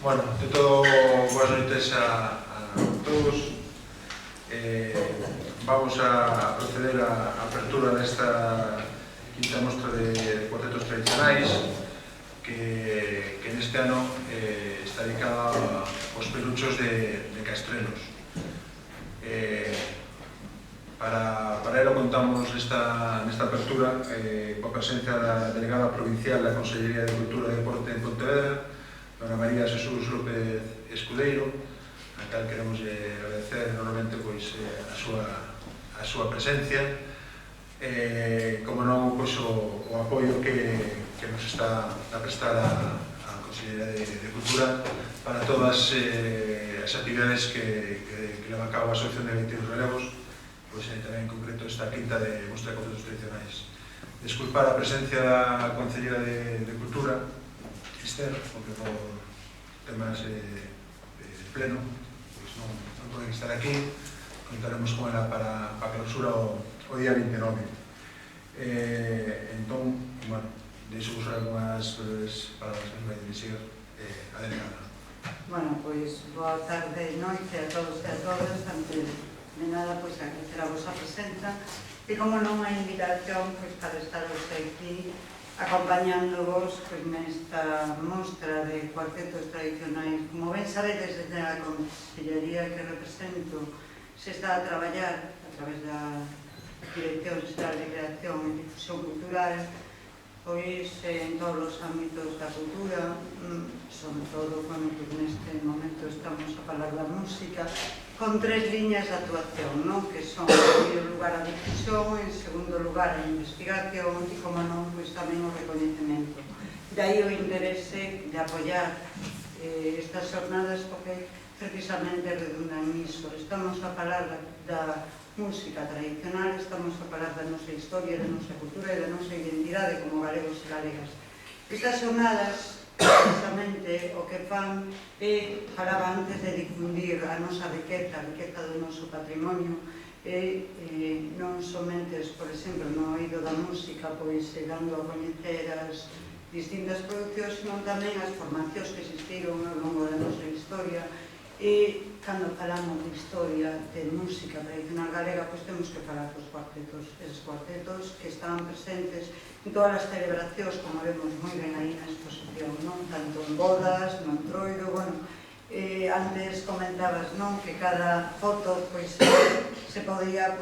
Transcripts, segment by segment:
Bueno, de todo, boas noites a todos. Vamos a proceder á apertura desta quinta mostra de cuartetos tradicionais que neste ano está dedicada aos peluchos de Castrelos. Para ela contamos nesta apertura coa presencia da delegada provincial da Consellería de Cultura e Deporte en Pontevedra, Dona María Jesús López Escudeiro, a cal queremos agradecer enormemente a súa presencia, como non o apoio que nos está a prestar a Consellería de Cultura para todas as actividades que leva a cabo a Asociación de 22 Relevos, pois tamén en concreto esta quinta de mostra de cuartetos tradicionais. Desculpar a presencia da Conselleira de Cultura, Esther, porque por temas de pleno pois non poden estar aquí. Contaremos con ela para a clausura o día 29. Entón, bueno, deixo-vos algunhas palabras que vai dirixir a delegada. Bueno, pois, boa tarde e noite a todos e a todas. Antes de nada, pois, agradecer a vosa presenza e, como non, a invitación pois, para estar aquí acompañándovos nesta mostra de cuartetos tradicionais. Como ben sabedes, desde a Consellería que represento, se está a traballar a través da Dirección Xeral de Creación e Difusión Cultural, pois en todos os ámbitos da cultura, sobre todo cando neste momento estamos a falar da música, con tres liñas de actuación, que son, en primeiro lugar, a difusión, en segundo lugar, a investigación e, como non, tamén o recoñecemento. De aí o interese de apoiar estas jornadas, porque precisamente redundan niso. Estamos a falar da música tradicional, estamos a falar da nosa historia, da nosa cultura e da nosa identidade como galegos e galegas. Estas jornadas, precisamente, o que fan é, falaba antes, de difundir a nosa riqueza, a riqueza do noso patrimonio, e non somente, por exemplo, no oído da música, pois dando a coñecer as distintas producións, senón tamén as formacións que existiron ao longo da nosa historia. E cando falamos de historia, de música tradicional galega, pois temos que falar dos cuartetos, esos cuartetos que estaban presentes en todas as celebracións, como vemos moi ben aí na exposición, tanto en bodas, no entroido, antes comentabas que cada foto se podía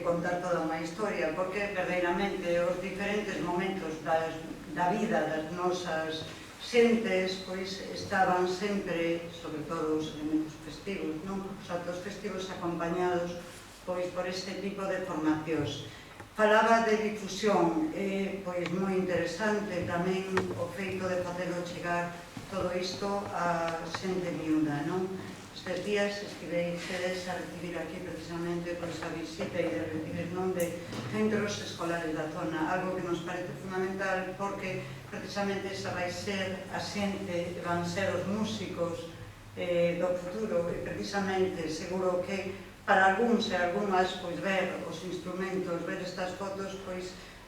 contar toda unha historia, porque verdadeiramente os diferentes momentos da vida das nosas xentes estaban sempre, sobre todo os elementos festivos, os actos festivos acompañados por este tipo de formacións. Falaba de difusión, moi interesante tamén o feito de facelo chegar todo isto a xente miúda. Estes días estiveis a recibir aquí precisamente a visita e de recibir de centros escolares da zona, algo que nos parece fundamental porque precisamente esa vai ser a xente, van ser os músicos do futuro e precisamente seguro que para algúns e algunhas ver os instrumentos, ver estas fotos,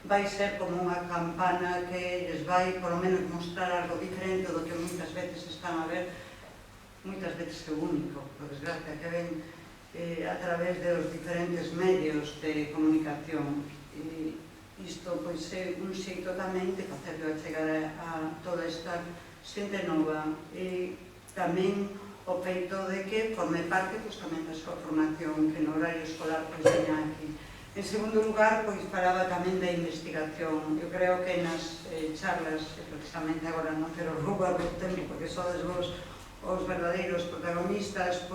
vai ser como unha campana que les vai, por lo menos, mostrar algo diferente do que moitas veces están a ver, moitas veces é único, por desgracia, que ven a través dos diferentes medios de comunicación. Isto é un xeito tamén de facerlo chegar a toda esta xente nova e tamén o feito de que forme parte tamén da súa formación que no horario escolar teña aquí. En segundo lugar, falaba tamén da investigación. Eu creo que nas charlas, precisamente agora non quero roubar o tempo porque sodes vos os verdadeiros protagonistas,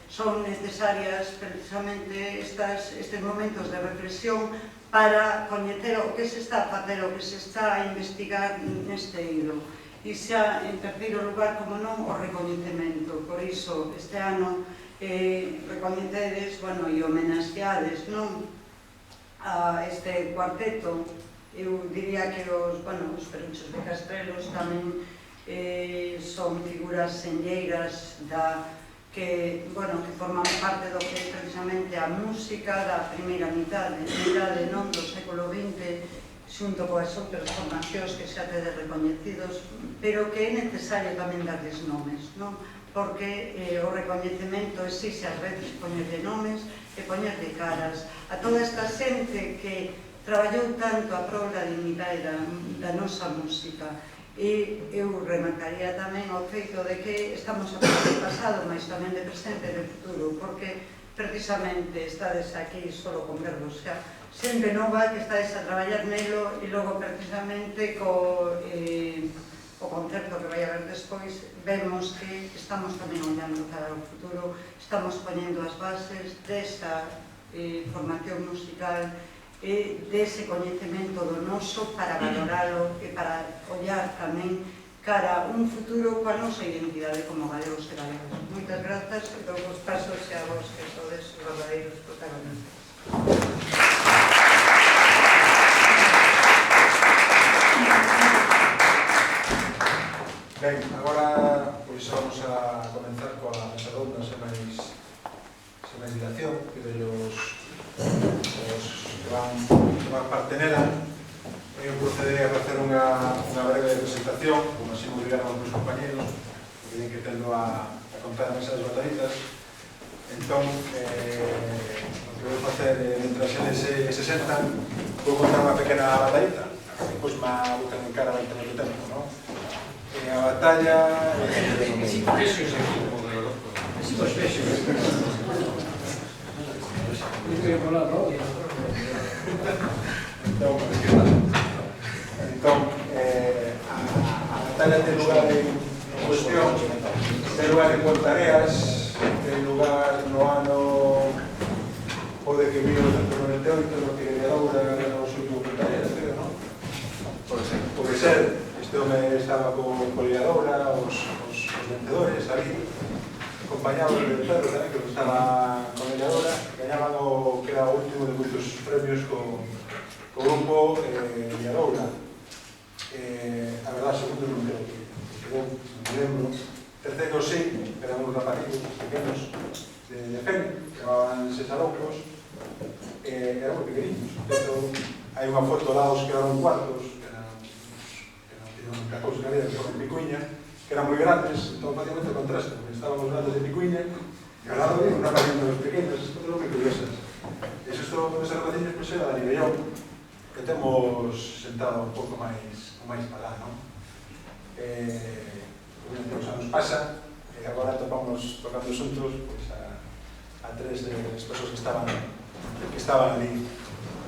son necesarias precisamente estes momentos de reflexión para coñecer o que se está a facer, o que se está a investigar neste eido. E xa, en terceiro lugar, como non, o recoñecemento. Por iso, este ano, recoñecedes e homenaxeades a este cuarteto. Eu diría que os peluchos de Castrelos tamén son figuras senlleiras que forman parte do que é precisamente a música da primeira mitade do século XX, xunto coas outras formacións que xa tedes recoñecidos, pero que é necesario tamén darles nomes, non? Porque o recoñecemento exixe ás veces poñerle nomes e poñerle caras a toda esta xente que traballou tanto a prol da dignidade da nosa música. E eu remarcaría tamén o feito de que estamos a falar de pasado, mas tamén de presente e de futuro, porque precisamente estades aquí solo con vervos xa xente nova que estades a traballar nelo e logo precisamente co concerto que vai haber despois vemos que estamos tamén olhando cara ao futuro, estamos poñendo as bases desta formación musical e dese coñecemento do noso para valoralo e para ollar tamén cara a un futuro coa nosa identidade como galegos e galegas. Moitas grazas e dou os pasos xa a vos que sodes os verdadeiros protagonistas. Ben, agora pois vamos a comenzar coa mesa ronda sen máis dilación, que os que van tomar parte nela. Eu procederei a facer unha breve presentación, como así me obrigaron os meus compañeros, que ven que tendo a contar a mesa das batallitas. Entón, o que vou facer, mentre eles se sentan, vou contar unha pequena batallita, e depois me botan en cara durante moito tempo, non? A batalla... Así por eso es aquí, como de loco. Así por eso. Entón, a batalla ten lugar en cuestión, ten lugar en Pontareas, ten lugar no ano pode que 1998, no que Villadoura ganou o último Pontareas, creo, non? Pode ser. Este home estaba con Villadoura, os vencedores ali, acompañados de Pedro tamén, que estaba con Villadoura, gañaban o que era o último de moitos premios co grupo Villadoura. A verdade, segundo non creo que quedou, non lembro. Terceiro sí, eran uns rapazillos pequenos de Fene, que chamaban Sesaloucos, eran moi pequeninos. Hai unha foto lá dos que eran cuartos, que a cousa que había de Picuiña, que eran moi grandes, entón facíamos o contraste, porque estábamos grandes de Picuiña, e ao lado había unha rapaciña dos pequenos, estas fotos moi curiosas. E esos rapaciños, pois, era Dani Bellón, que temos sentado un pouco máis para lá, non? Obviamente, os anos pasa, e agora topamos tocando xuntos, pois, a tres das persoas que estaban ali.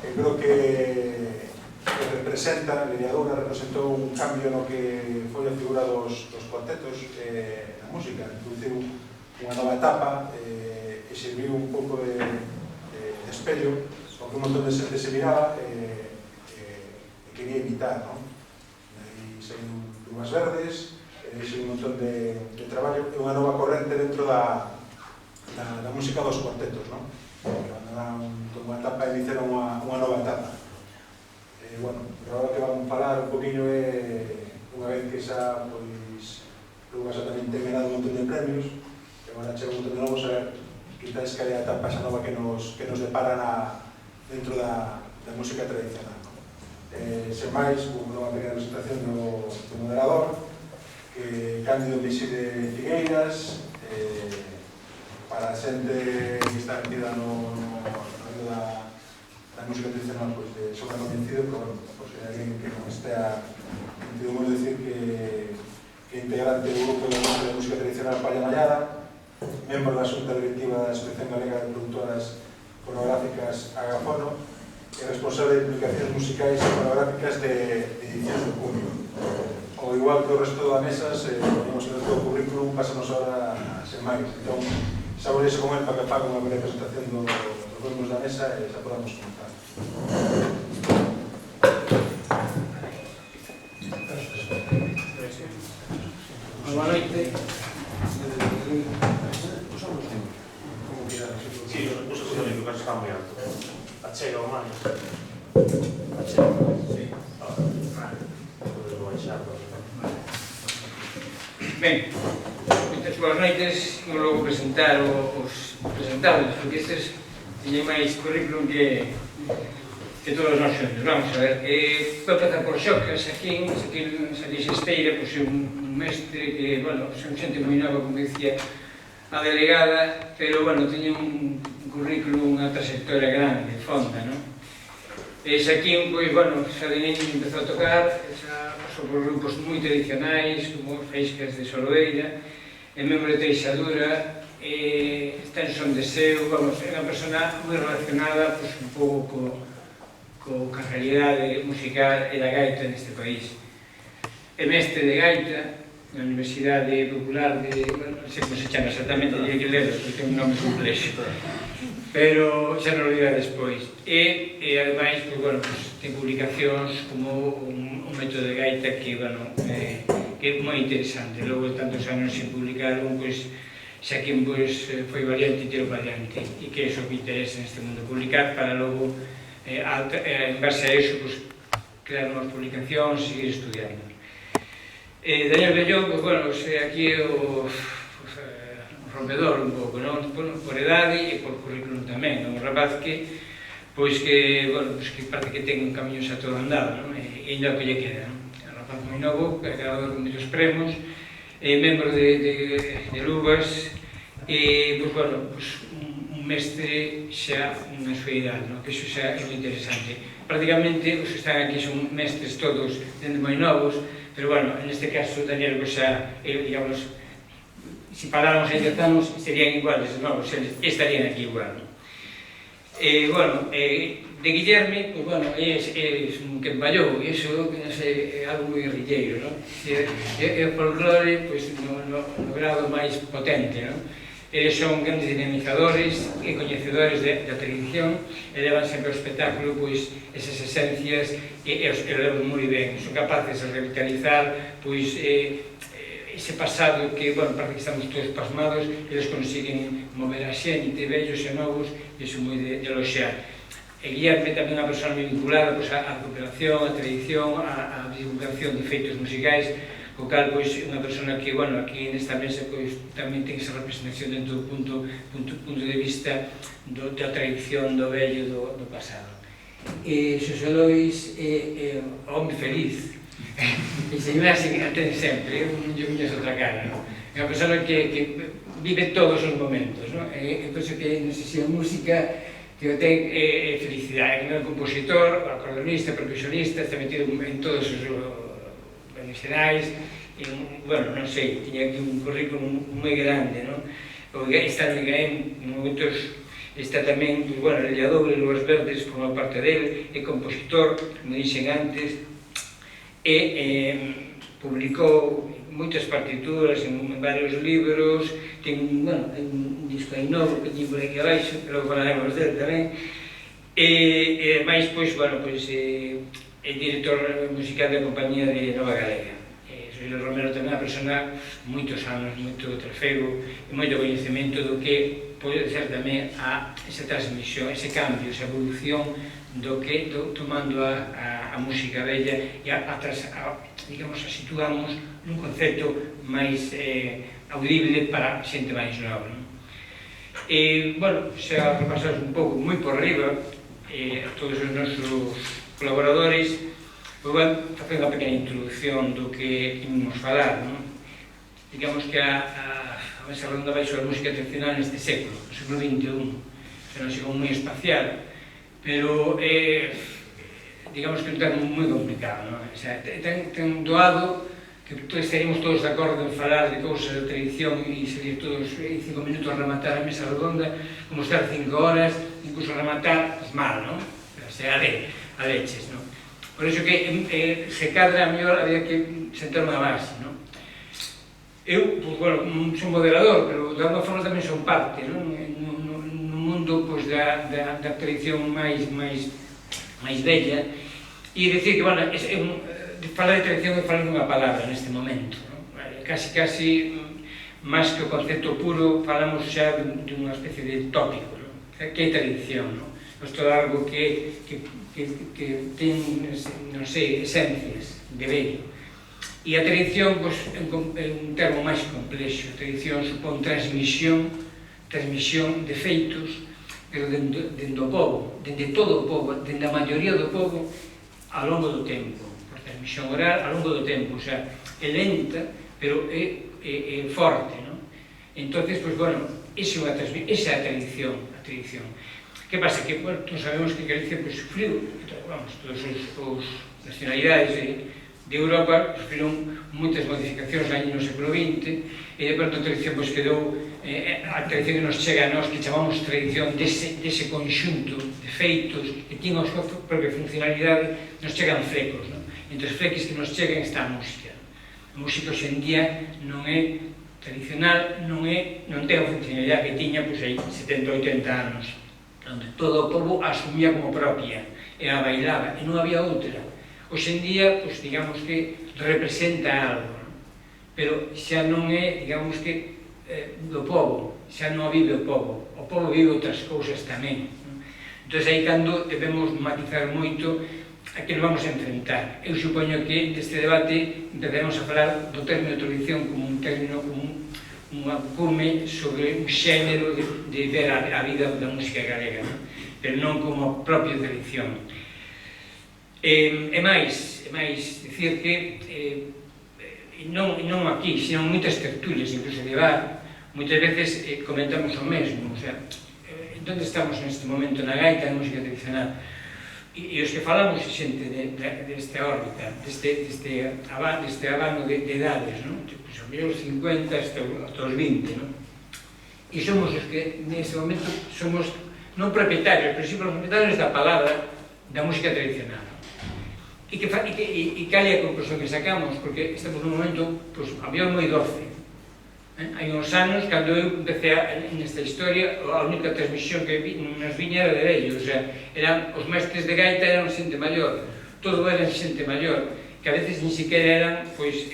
Creo que representa, Villadoura representou un cambio no que foi a figura dos cuartetos na música, introduciu unha nova etapa e serviu un pouco de espello ao que un montón de xente se miraba e quería imitar, non? E saíron Lumas Verdes, saíron un montón de traballo e unha nova corrente dentro da música dos cuartetos, non? Abandonaron unha etapa e iniciaron unha nova etapa. Bueno, agora que vamos falar un poquinho unha vez que xa, pois, Lugas tamén ten ganado un montón de premios, e agora chega un montón de novos a ver quizás que hai a etapa xa nova que nos depara dentro da música tradicional. Sen máis, unha pequena presentación do moderador, Cándido Mixide Figueiras, para a xente que está metida no da música tradicional, pois, de sobra convencido, pero, bueno, pois, hai alguén que non estea metido, vamos decir que é integrante do grupo de música tradicional Palla Mallada, membro da Xunta Directiva da Asociación Galega de Productoras Fonográficas Agafono, e responsable de publicacións musicais e fonográficas de edicións do Cunio. Ao igual que o resto da mesa, se ponemos en todo o currículum, pasamos ahora sen máis. Entón, xa volvese con él para que faga unha breve presentación dos membros da mesa e xa podamos comenzar. Boa noite. Sí, os puso con el lugar está moi alto. Achega o mano. Achega. Sí. Ben, moitas boas noites. Vou logo presentar os presentados, porque estes teñen máis currículum que todos nós xuntos. Vamos a ver, vou empezar por Xocas, aquí Xesteira, pois é un mestre que, bueno, son xente moi nova, como dicía a delegada, pero, bueno, teña un currículum, unha trayectoria grande, fonda, non? E Xaquín, pois, bueno, xa de niño empezou a tocar, xa pasou por grupos moi tradicionais, como Faíscas de Soloeira, é membro de Teixadura, está en Son de Seu, vamos, é unha persona moi relacionada, pois, un pouco coa realidade musical e da gaita neste país. É mestre de gaita na Universidade Popular de... bueno, non sei como se chama exactamente, diría que ledo, porque ten un nome complexo, pero xa non lo dirá despois. E ademais, pois, bueno, ten publicacións como un método de gaita que, bueno, que é moi interesante. Logo de tantos anos sin publicaron, pois, xa que foi valiente e tirou para diante, e que é iso que interesa neste mundo, publicar para logo, en base a iso, crear novas publicacións e seguir estudiando. Daniel Bellón, pois, bueno, aquí é o rompedor un pouco, non? Por edade e por currículum tamén, un rapaz que, pois que, bueno, que parece que ten un camiño xa todo andado, non? E ainda o que lle queda, non? É un rapaz moi novo, ganador con moitos premios, membro de Luvas, e, pois, bueno, un mestre xa na súa idade, que iso xa é moi interesante. Prácticamente os que están aquí son mestres todos dende moi novos, pero, bueno, neste caso, Daniel, pois xa, digamos, se paráramos e intentamos, serían iguales, novos, estarían aquí igual. Bueno, de Guillerme, pois, bueno, é un que empallou, e iso, non sei, é algo moi guerrilleiro, non? É o folclore, pois, no grado máis potente, non? Eles son grandes dinamizadores e coñecedores da tradición e levan sempre ao espectáculo, pois, esas esencias e os levan moi ben. Son capaces de revitalizar, pois, ese pasado que, bueno, parece que estamos todos pasmados, eles consiguen mover a xente, vellos e novos, e iso moi de eloxear. E Guillerme tamén é unha persona moi vinculada á recuperación, á tradición, á divulgación de feitos musicais, o cal, pois, é unha persona que, bueno, aquí nesta mesa, pois, tamén ten esa representación dentro do punto de vista da tradición do vello do pasado. Xosé Lois é o home feliz, e se imase que ten sempre, non lle coñece outra cara, non? É unha persona que vive todos os momentos, non? E penso que, non sei se a música que o ten é felicidade, que é un compositor, acordeonista, percusionista, está metido en todos os profesionais, bueno, non sei, tiña aquí un currículum moi grande, non? Está no IGAEM, en momentos está tamén, bueno, el Lladoure, Luvas Verdes, forma parte dele, é compositor, como dixen antes, e publicou moitas partituras en varios libros, ten, bueno, un disco aí novo que tiño por aquí abaixo, que logo falaremos dele tamén, e máis, pois, bueno, pois, é director musical da compañía de Nova Galega. Xosé Romero tamén é unha persona moitos anos, moito trafego e moito coñecemento do que pode ser tamén esa transmisión, ese cambio, esa evolución do que tomando a música bella e digamos, a situamos nun concepto máis audible para xente máis nova. Bueno, xa repasamos un pouco, moi por riba, todos os nosos colaboradores, vou facer unha pequena introducción do que imos falar, non? Digamos que a mesa redonda vai sobre a música tradicional neste século, no século XXI, será un século moi espacial, pero digamos que é un termo moi complicado, non? O sea, ten doado que estaríamos todos de acordo en falar de cousas da tradición e salir todos en 5 minutos a rematar a mesa redonda, como estar 5 horas, incluso a rematar, pues mal, non? O sea, a leches, non? Por iso que se cadra a mellor había que sentar unha base, non? Eu, pois, bueno, son moderador, pero de alguma forma tamén son parte, non? No mundo, pois, da tradición máis bella, e dicir que, bueno, falar de tradición é falar dunha palabra neste momento, non? Casi, máis que o concepto puro, falamos xa dunha especie de tópico, non? Que é tradición, non? Isto é algo que ten, non sei, esencias de vello. E a tradición, pois, é un termo máis complexo. A tradición supón transmisión de feitos, pero dende o povo, dende todo o povo, dende a maioría do povo, ao longo do tempo, por transmisión oral ao longo do tempo, o sea, é lenta, pero é forte, non? Entonces, pois, bueno, esa é a tradición, Que pasa? Que, bueno, todos sabemos que Galicia, pois, sufriu, vamos, todas as nacionalidades de Europa sufriron moitas modificacións no século XX e de pronto a tradición pois quedou a tradición que nos chega a nós que chamamos tradición dese conxunto de feitos que tiñen a súa propia funcionalidade nos chegan flecos, non? Entre os fleques que nos chegan está a música. A música hoxe en día non é tradicional, non ten a funcionalidade que tiña pois aí 70 ou 80 anos, onde todo o povo asumía como propia e a bailaba e non había outra. Hoxe en día, pois, digamos que representa algo, non? Pero xa non é, digamos que, do povo, xa non a vive o povo vive outras cousas tamén, non? Entón, aí cando debemos matizar moito a que nos vamos a enfrentar. Eu supoño que deste debate empezaremos a falar do término tradición como un término, como un acume sobre un xénero de ver a vida da música galega, non? Pero non como propia tradición. É máis dicir que non aquí, senón moitas tertulias, incluso de bar, moitas veces comentamos o mesmo, o sea, onde estamos neste momento na gaita da música tradicional? E os que falamos xente desta órbita, deste abano de edades, non? Pois a mellor os 50 hasta os 20, non? E somos os que neste momento somos non propietarios, pero si propietarios da palabra da música tradicional. E cal é a conclusión que sacamos? Porque estamos nun momento, pois, a mellor moi doce. Hai uns anos, cando eu empecé nesta historia, a única transmisión que nos viña era de vellos, o sea, os mestres de gaita eran xente maior, todo eran xente maior, que a veces ni siquiera eran, pois,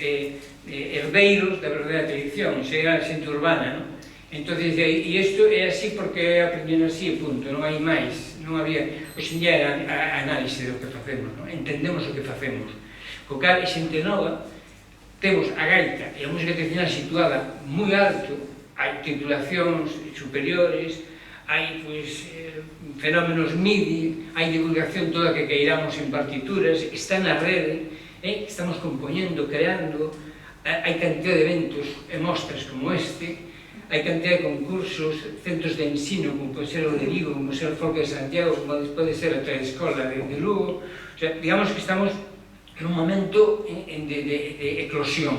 herdeiros da verdadeira tradición, xa era xente urbana, non? Entón, e isto é así porque aprendieron así, punto, non hai máis, non había, hoxe en día era a análise do que facemos, non? Entendemos o que facemos. Co cal, xente nova, temos a gaita e a música tradicional situada moi alto, hai titulacións superiores, hai fenómenos MIDI, hai divulgación toda que queiramos en partituras, está na rede, estamos compoñendo, creando, hai cantidad de eventos e mostras como este, hai cantidad de concursos, centros de ensino, como pode ser o de Vigo, como pode ser o Folk de Santiago, como pode ser a Escola de Lugo, o sea, digamos que estamos en un momento de eclosión.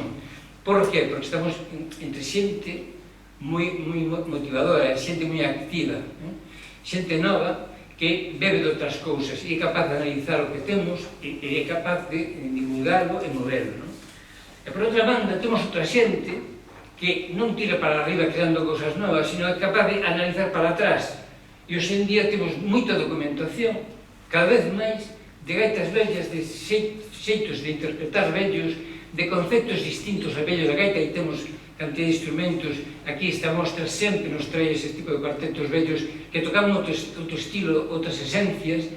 Por qué? Porque estamos entre xente moi motivadora, xente moi activa, xente nova que bebe de outras cousas e é capaz de analizar o que temos e é capaz de divulgarlo e moverlo. E por outra banda, temos outra xente que non tira para arriba creando cousas novas, sino é capaz de analizar para atrás. E hoxe en día temos moita documentación, cada vez máis, de gaitas vellas, de xeitos de interpretar vellos, de conceptos distintos a vellos da gaita, e temos cantidad de instrumentos. Aquí esta mostra sempre nos trae ese tipo de cuartetos vellos que tocan outro estilo, outras esencias,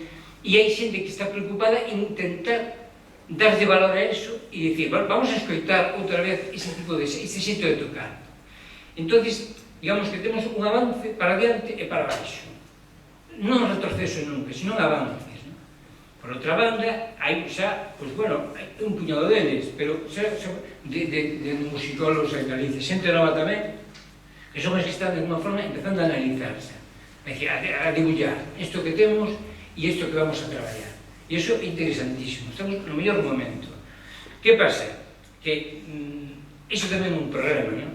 e hai xente que está preocupada en intentar darlle valor a eso e dicir, vamos a escoitar outra vez ese tipo de xeito de tocar. Entón, digamos que temos un avance para adiante e para baixo. Non retroceso nunca, senón avances. Por outra banda, hai xa, pois, bueno, un puñado deles, pero xa de musicólogos en Galicia, xente nova tamén, que son os que están de alguma forma empezando a analizarse, a debullar isto que temos e isto que vamos a traballar. E iso é interesantísimo, estamos no mellor momento. Que pasa? Que iso tamén é un problema, non?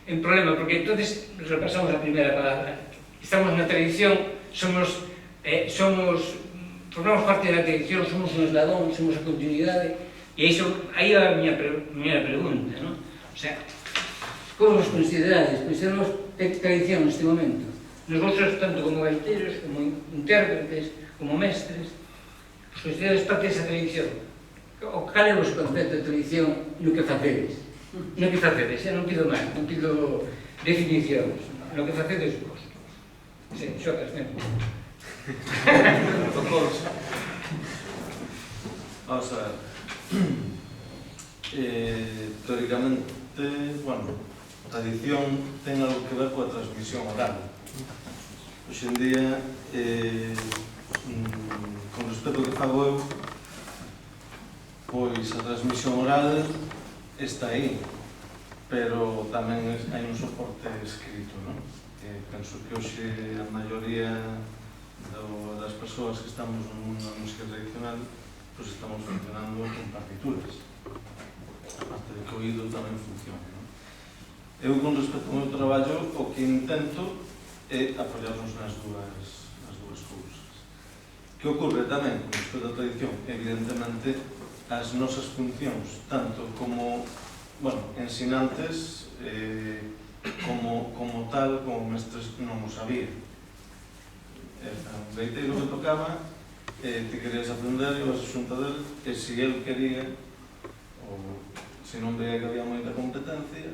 É un problema, porque entonces repasamos a primeira palabra. Estamos na tradición, formamos parte da tradición, somos un esladón, somos a continuidade, e iso, aí é a miña primeira pregunta, non? O sea, como os considerades? Consideramos tradición neste momento? Nos vosotros, tanto como gaiteiros, como intérpretes, como mestres, os considerades parte desa tradición? Cal é o vosso concepto de tradición no que facedes? No que facedes, non pido máis, non pido definicións, no que facedes vos. Sí, xocas, mesmo. Vamos a ver. Teóricamente, bueno, a tradición ten algo que ver coa transmisión oral. hoxe en día, con respecto ao que fago eu, pois a transmisión oral está aí, pero tamén hai un soporte escrito, non? Penso que hoxe a maioría das persoas que estamos no mundo da música tradicional pois estamos funcionando con partituras, aparte de que o oído tamén funciona, non? Eu, con respecto ao meu traballo, o que intento é apoiarnos nas dúas cousas. Que ocorre tamén con respecto á tradición? Evidentemente, as nosas funcións, tanto como, ensinantes, como tal, como mestres non o sabía. Era un gaiteiro que tocaba, te querías aprender, ibas a xunta del, e se el quería, ou se non veía que había moita competencia,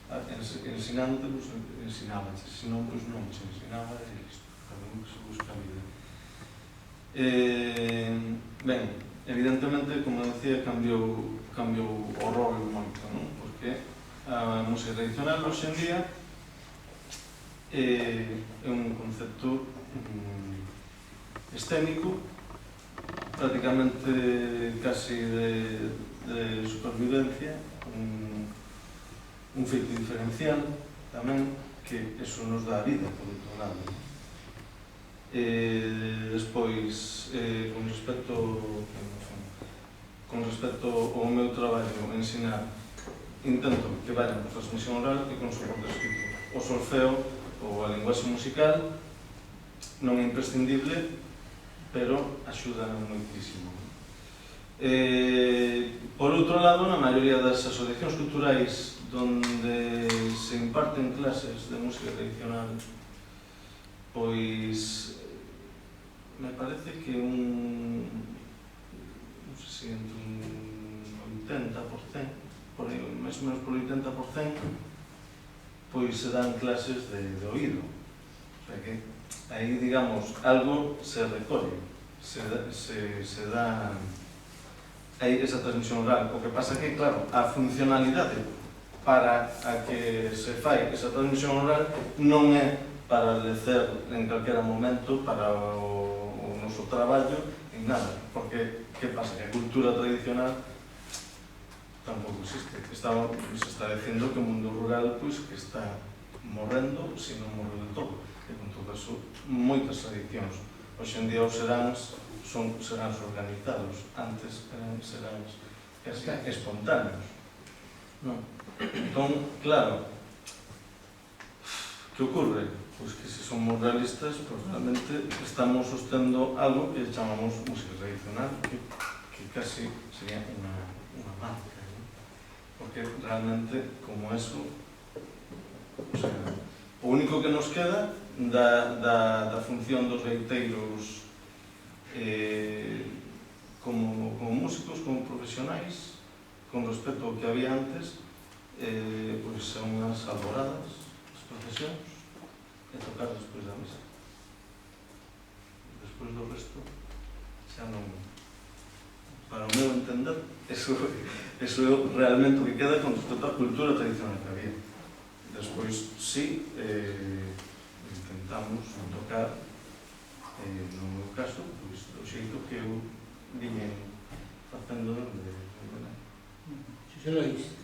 ensinante, pues ensinaba, se non, pues non, se ensinaba e listo, cada un que se busca a vida. Ben, evidentemente, como decía, cambiou o rol moito, non? Porque a música tradicional hoxe en día é un concepto escénico, prácticamente casi de supervivencia, un feito diferencial tamén, que eso nos dá a vida, por outro lado. Despois, con respecto ao meu traballo, ensinar, intento que vayan por transmisión oral e con soporte escrito. O solfeo ou a linguaxe musical non é imprescindible, pero axuda moitísimo. Por outro lado, na maioría das asociacións culturais donde se imparten clases de música tradicional, pois me parece que non sei se entre un 80%, máis ou menos por 80%, pois se dan clases de oído. O sea que aí, digamos, algo se recolle, se dá aí esa transmisión oral. O que pasa que, claro, a funcionalidade para a que se fai esa transmisión oral non é para lecer en calquera momento para o noso traballo en nada, porque que pasa? Que a cultura tradicional tampouco existe. Se está dicindo que o mundo rural pois que está morrendo, se non morre del todo, e con todo eso moitas tradicións. Hoxe en día os seráns son seráns organizados, antes eran seráns casi espontáneos, non? Entón, claro, que ocorre? Pois que se somos realistas, pois realmente estamos sostendo algo que chamamos música tradicional, que casi sería unha marca, ¿no? Porque realmente, como eso, o sea, o único que nos queda da función dos gaiteiros como músicos, como profesionais, con respecto ao que había antes, pois son as alboradas, as procesións, e tocar despois da misa. Despois do resto, xa non... Para o meu entender, eso é realmente o que queda con respecto á cultura tradicional que había. Despois, sí, intentamos tocar, no meu caso, pois, do xeito que eu viñen facendo de nada. Xosé Lois.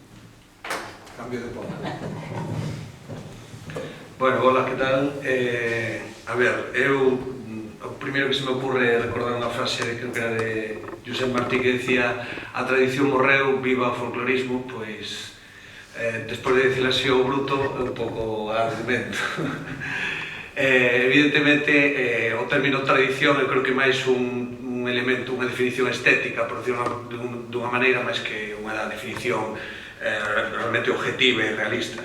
Cambio de pola. Bueno, hola, que tal? A ver, o primeiro que se me ocurre é recordar unha frase, creo que era de Josep Martí, que decía: a tradición morreu, viva o folclorismo. Pois, despois de decir así o bruto, un pouco argumento. Evidentemente, o término tradición eu creo que máis un elemento, unha definición estética, por decirlo dunha maneira, máis que unha definición realmente objetiva e realista.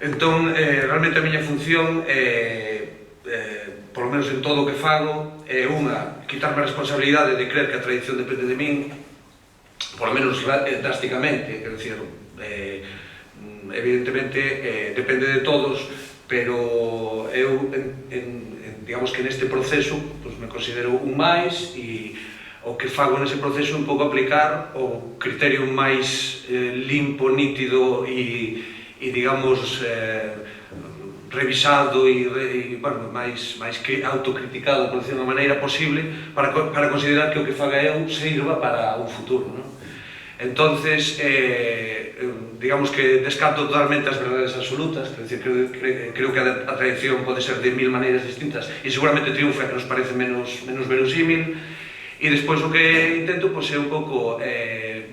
Entón, realmente a miña función, por lo menos en todo o que fago, é unha, quitarme a responsabilidade de creer que a tradición depende de min, por lo menos drásticamente, quero dicir, evidentemente depende de todos, pero eu, digamos que neste proceso, pues, me considero un máis, e o que fago nese proceso é un pouco aplicar o criterio máis limpo, nítido e digamos, revisado e bueno, máis que autocriticado, por decirlo de unha maneira posible, para considerar que o que faga eu sirva para un futuro, non? Entonces, digamos que descarto totalmente as verdades absolutas, é dicir, creo que a tradición pode ser de mil maneiras distintas e seguramente triunfa que nos parece menos verosímil. E despois o que intento é un pouco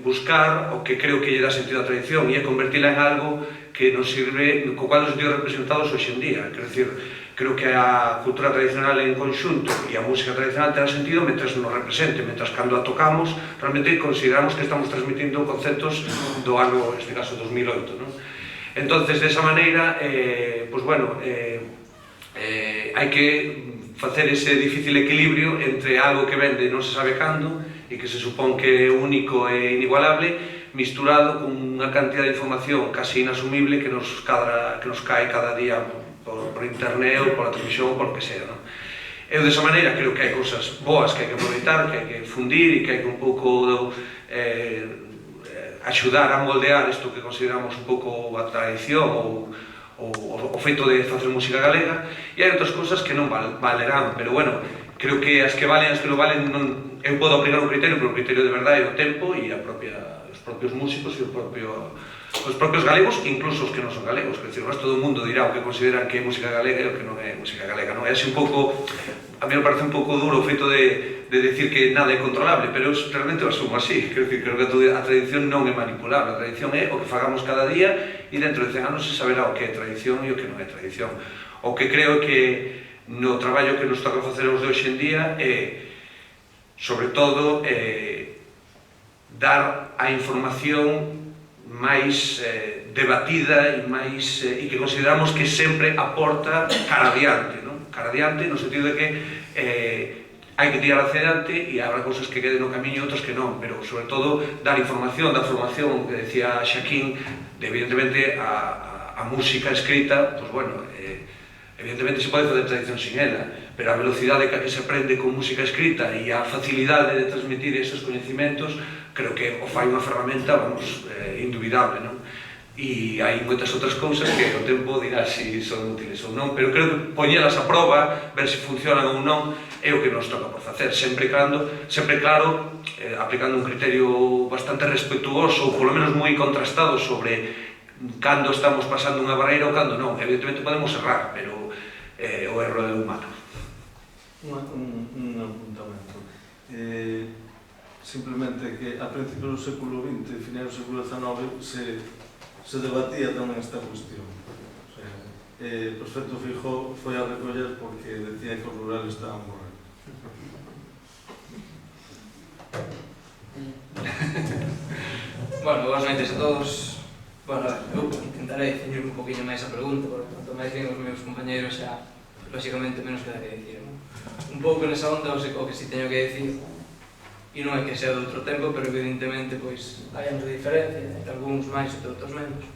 buscar o que creo que lle dá sentido á tradición e é convertila en algo que nos sirve, co cual nos dio representados hoxe en día. Quero dicir, creo que a cultura tradicional en conxunto e a música tradicional terá sentido mentre nos represente, mentre cando a tocamos realmente consideramos que estamos transmitindo conceptos do ano, neste caso, 2008, non? Entonces, desa maneira, pois bueno, hai que facer ese difícil equilibrio entre algo que vende non se sabe cando e que se supón que é único e inigualable, misturado con unha cantidad de información casi inasumible que nos cae cada día por internet ou pola televisión ou por lo que sea, non? Eu desa maneira creo que hai cousas boas que hai que aproveitar, que hai que fundir e que hai que un pouco axudar a moldear isto que consideramos un pouco a tradición ou o feito de facer música galega, e hai outras cousas que non valerán, pero bueno, creo que as que valen, as que non valen, eu podo aplicar un criterio, pero o criterio de verdade é o tempo e os propios músicos e os propios galegos, incluso os que non son galegos, quer dizer, o resto do mundo dirá o que consideran que é música galega e o que non é música galega, non? É así un pouco, a mí me parece un pouco duro o feito de decir que nada é controlable, pero eu realmente o asumo así, creo que a tradición non é manipulable, a tradición é o que fagamos cada día e dentro de 100 anos se saberá o que é tradición e o que non é tradición. O que creo que no traballo que nos toca facer os de hoxe en día é, sobre todo, dar a información máis debatida e que consideramos que sempre aporta cara adiante, non? Cara adiante no sentido de que hai que tirar hacia adiante e habrá cousas que queden no camiño e outras que non, pero sobre todo dar información, dar formación, que decía Xaquín, de evidentemente a música escrita, pois bueno, evidentemente se pode facer tradición sin ela, pero a velocidade que se aprende con música escrita e a facilidade de transmitir esos coñecimentos, creo que o fai unha ferramenta, vamos, indubidable, non? E hai moitas outras cousas que o tempo dirá se son útiles ou non, pero creo que poñelas a proba, ver se funcionan ou non, é o que nos toca por facer, sempre claro, aplicando un criterio bastante respetuoso ou polo menos moi contrastado sobre cando estamos pasando unha barreira ou cando non. Evidentemente podemos errar, pero o erro é humano. Un apuntamento. Simplemente que a principios do século XX e finais do século XIX se debatía tamén esta cuestión. Perfecto Feijóo foi a recoller porque decía que os rurales estaban morrendo. Bueno, boas noites a todos. Bueno, eu intentarei ceñirme un poquinho máis a pregunta, porque tanto máis bien os meus compañeros xa, lógicamente, menos queda que dicir, non? Un pouco nesa onda o que si teño que dicir, e non é que sea de outro tempo, pero evidentemente pois hai anos de diferencia, entre algúns máis e outros menos,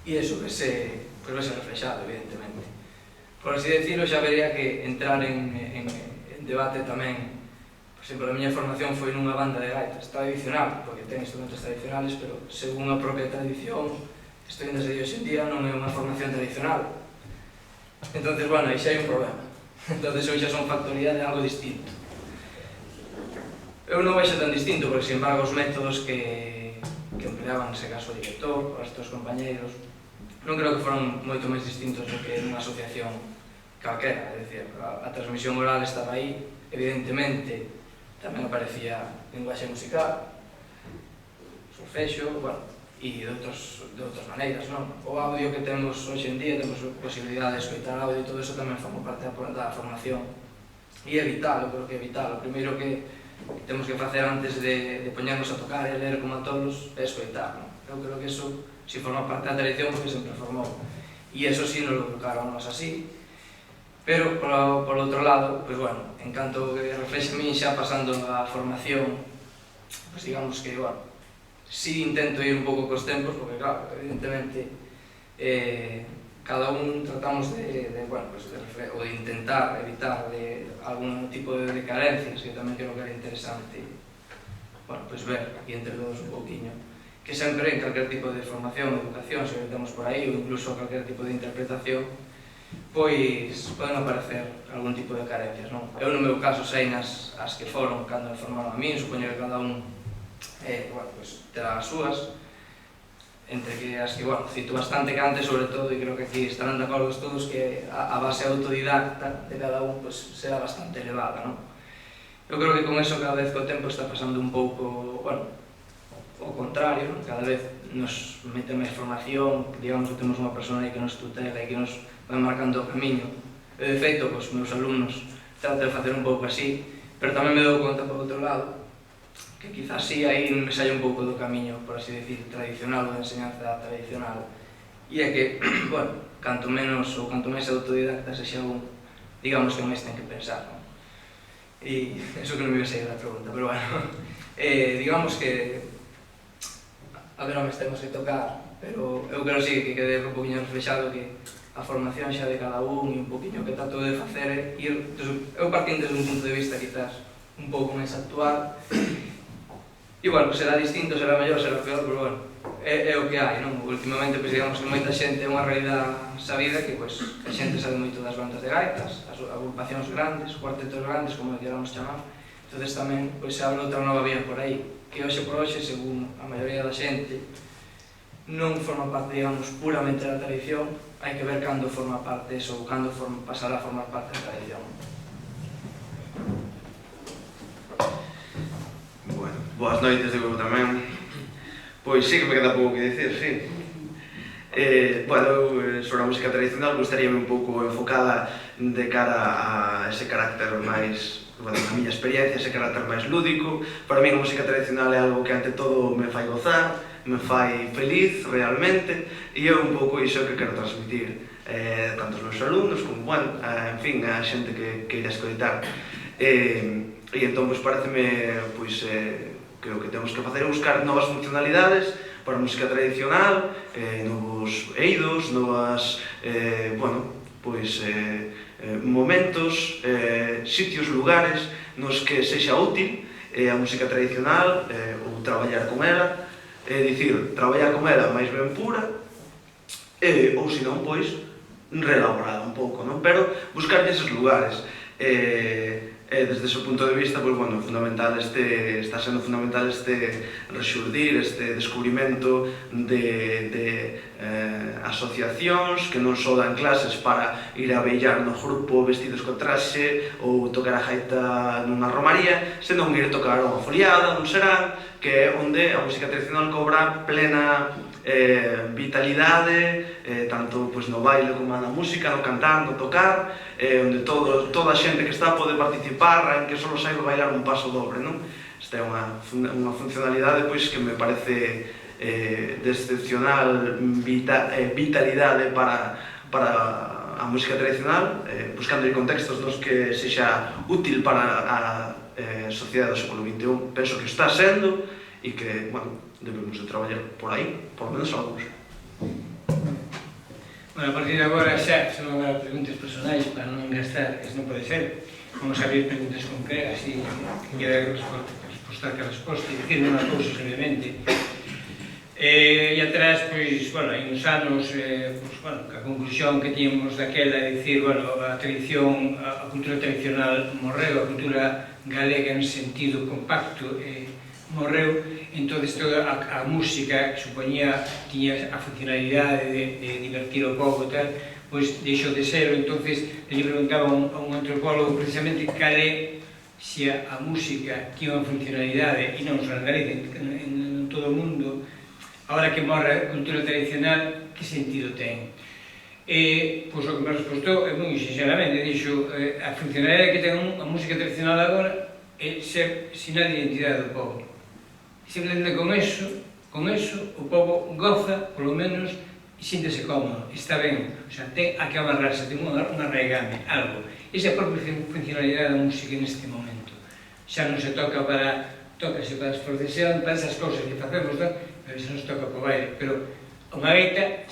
e iso que se reflexado, evidentemente. Por así decirlo, xa vería que entrar en debate tamén. Por exemplo, a miña formación foi nunha banda de gaitas tradicional, porque ten instrumentos tradicionales, pero según a propia tradición, isto desde hoxe en día non é unha formación tradicional. Entonces, bueno, aí xa hai un problema. Entonces, hoxe xa son factoría de algo distinto. Eu non vexo tan distinto, porque, sin embargo, os métodos que empleaban, nese caso, o director, os restos compañeiros, non creo que foran moito máis distintos do que nunha asociación calquera. É dicir, a transmisión oral estaba aí, evidentemente, tamén aparecía linguaxe musical, solfexo, bueno, e de outras maneiras, non? O audio que temos hoxe en día, temos posibilidade de escoitar audio e todo iso tamén forma parte da formación. E é vital, eu creo que é vital. O primeiro que temos que facer antes de poñernos a tocar e ler como a todos é escoitar, non? Eu creo que iso si forma parte da tradición porque sempre formou. E iso si nos lo educaron nos así. Pero, por outro lado, pois bueno, en canto que reflexe a min xa pasando a formación, pois digamos que, bueno, si intento ir un pouco cos tempos, porque claro, evidentemente, cada un tratamos de intentar evitar algún tipo de carencias, que tamén creo que era interesante, bueno, pois ver aquí entre todos un pouquiño, que sempre en calquer tipo de formación, educación, se metemos por aí, ou incluso calquer tipo de interpretación, pois poden aparecer algún tipo de carencias, non? Eu no meu caso sei as que foron cando me formaron a min, supoño que cada un terá as súas, entre que as que, cito bastante que antes, sobre todo, e creo que aquí estarán de acordo todos, que a base autodidacta de cada un será bastante elevada, non? Eu creo que con eso cada vez que o tempo está pasando un pouco, o contrario, non? Cada vez nos mete máis formación, digamos que temos unha persona aí que nos tutela e que nos vai marcando o camiño. E de feito, os meus alumnos trato de facer un pouco así, pero tamén me dou conta por outro lado que quizás sí aí me saia un pouco do camiño, por así decir, tradicional, ou de enseñanza tradicional, e é que, canto menos ou canto máis autodidacta sexa un, digamos que máis ten que pensar, non? E eso que non me iba a sair da pregunta, pero digamos que a ver, non me temos que tocar, pero eu creo sí que quede un poquinho reflexado que a formación xa de cada un e un poquinho que trato de facer é ir, eu partindo desde un punto de vista quizás un pouco máis actual. E, será distinto, será mellor, será peor, pero, é o que hai, non? Últimamente, digamos que moita xente é unha realidade sabida que, a xente sabe moito das bandas de gaitas, as agrupacións grandes, cuartetos grandes, como queramos chamar. Entón, tamén, se abre outra nova vía por aí, que hoxe por hoxe, según a maioría da xente, non forma parte, digamos, puramente da tradición, hai que ver cando forma parte eso, ou cando pasará a formar parte da tradición. Boas noites, digo tamén. Pois sí que me queda pouco que dicir, sí. Sobre a música tradicional gustaríame un pouco enfocada de cara a ese carácter máis, a miña experiencia, ese carácter máis lúdico. Para mí a música tradicional é algo que ante todo me fai gozar, me fai feliz realmente, e é un pouco iso que quero transmitir tanto aos meus alumnos como, en fin, a xente que queira escoitar. E entón, pareceme, que o que temos que facer é buscar novas funcionalidades para a música tradicional, novos eidos, novas, momentos, sitios, lugares nos que sexa útil a música tradicional ou traballar con ela, é dicir, traballar con ela máis ben pura, ou senón, reelaborada un pouco, non? Pero buscar eses lugares. Desde ese punto de vista, está sendo fundamental este rexurdir, este descubrimento de asociacións que non só dan clases para ir a beilar no grupo vestidos co traxe ou tocar a gaita nunha romaría, senón ir tocar unha foliada, un serán, que é onde a música tradicional cobra plena vitalidade, tanto no baile como na música, no cantar, no tocar, onde toda a xente que está pode participar, en que só saiba bailar un paso dobre, non? Esta é unha funcionalidade que me parece de excepcional vitalidade para a música tradicional, buscando contextos nos que sexa útil para a sociedade do século XXI. Penso que está sendo e que, debemos de traballar por aí, por menos algúns. A partir de agora xa non habrá preguntas personais para non gastar, que non pode ser. Vamos a abrir preguntas concretas e que queda resposta que resposta e dicir unhas cousas brevemente. E atrás, hai uns anos, a conclusión que tínhamos daquela é dicir, a tradición, a cultura tradicional morreu, a cultura galega en sentido compacto morreu, entón toda a música que supoñía tiña a funcionalidade de divertir o povo e tal, deixou de ser. Entón, lle preguntaba a un antropólogo precisamente cal é se a música tiña unha funcionalidade, e non só en Galicia, en todo o mundo, agora que morre a cultura tradicional, que sentido ten? E, o que me respostou é moi sinceramente, dixo, a funcionalidade que ten a música tradicional agora é ser sinal de identidade do povo. Simplemente con eso o povo goza, polo menos, e síntese cómodo, está ben, ten a que amarrarse, ten un arraigame, algo. Esa é a propia funcionalidade da música neste momento. Xa non se toca tócase para as procesións, para esas cousas que facemos, pero xa non se toca para o baile, pero unha gaita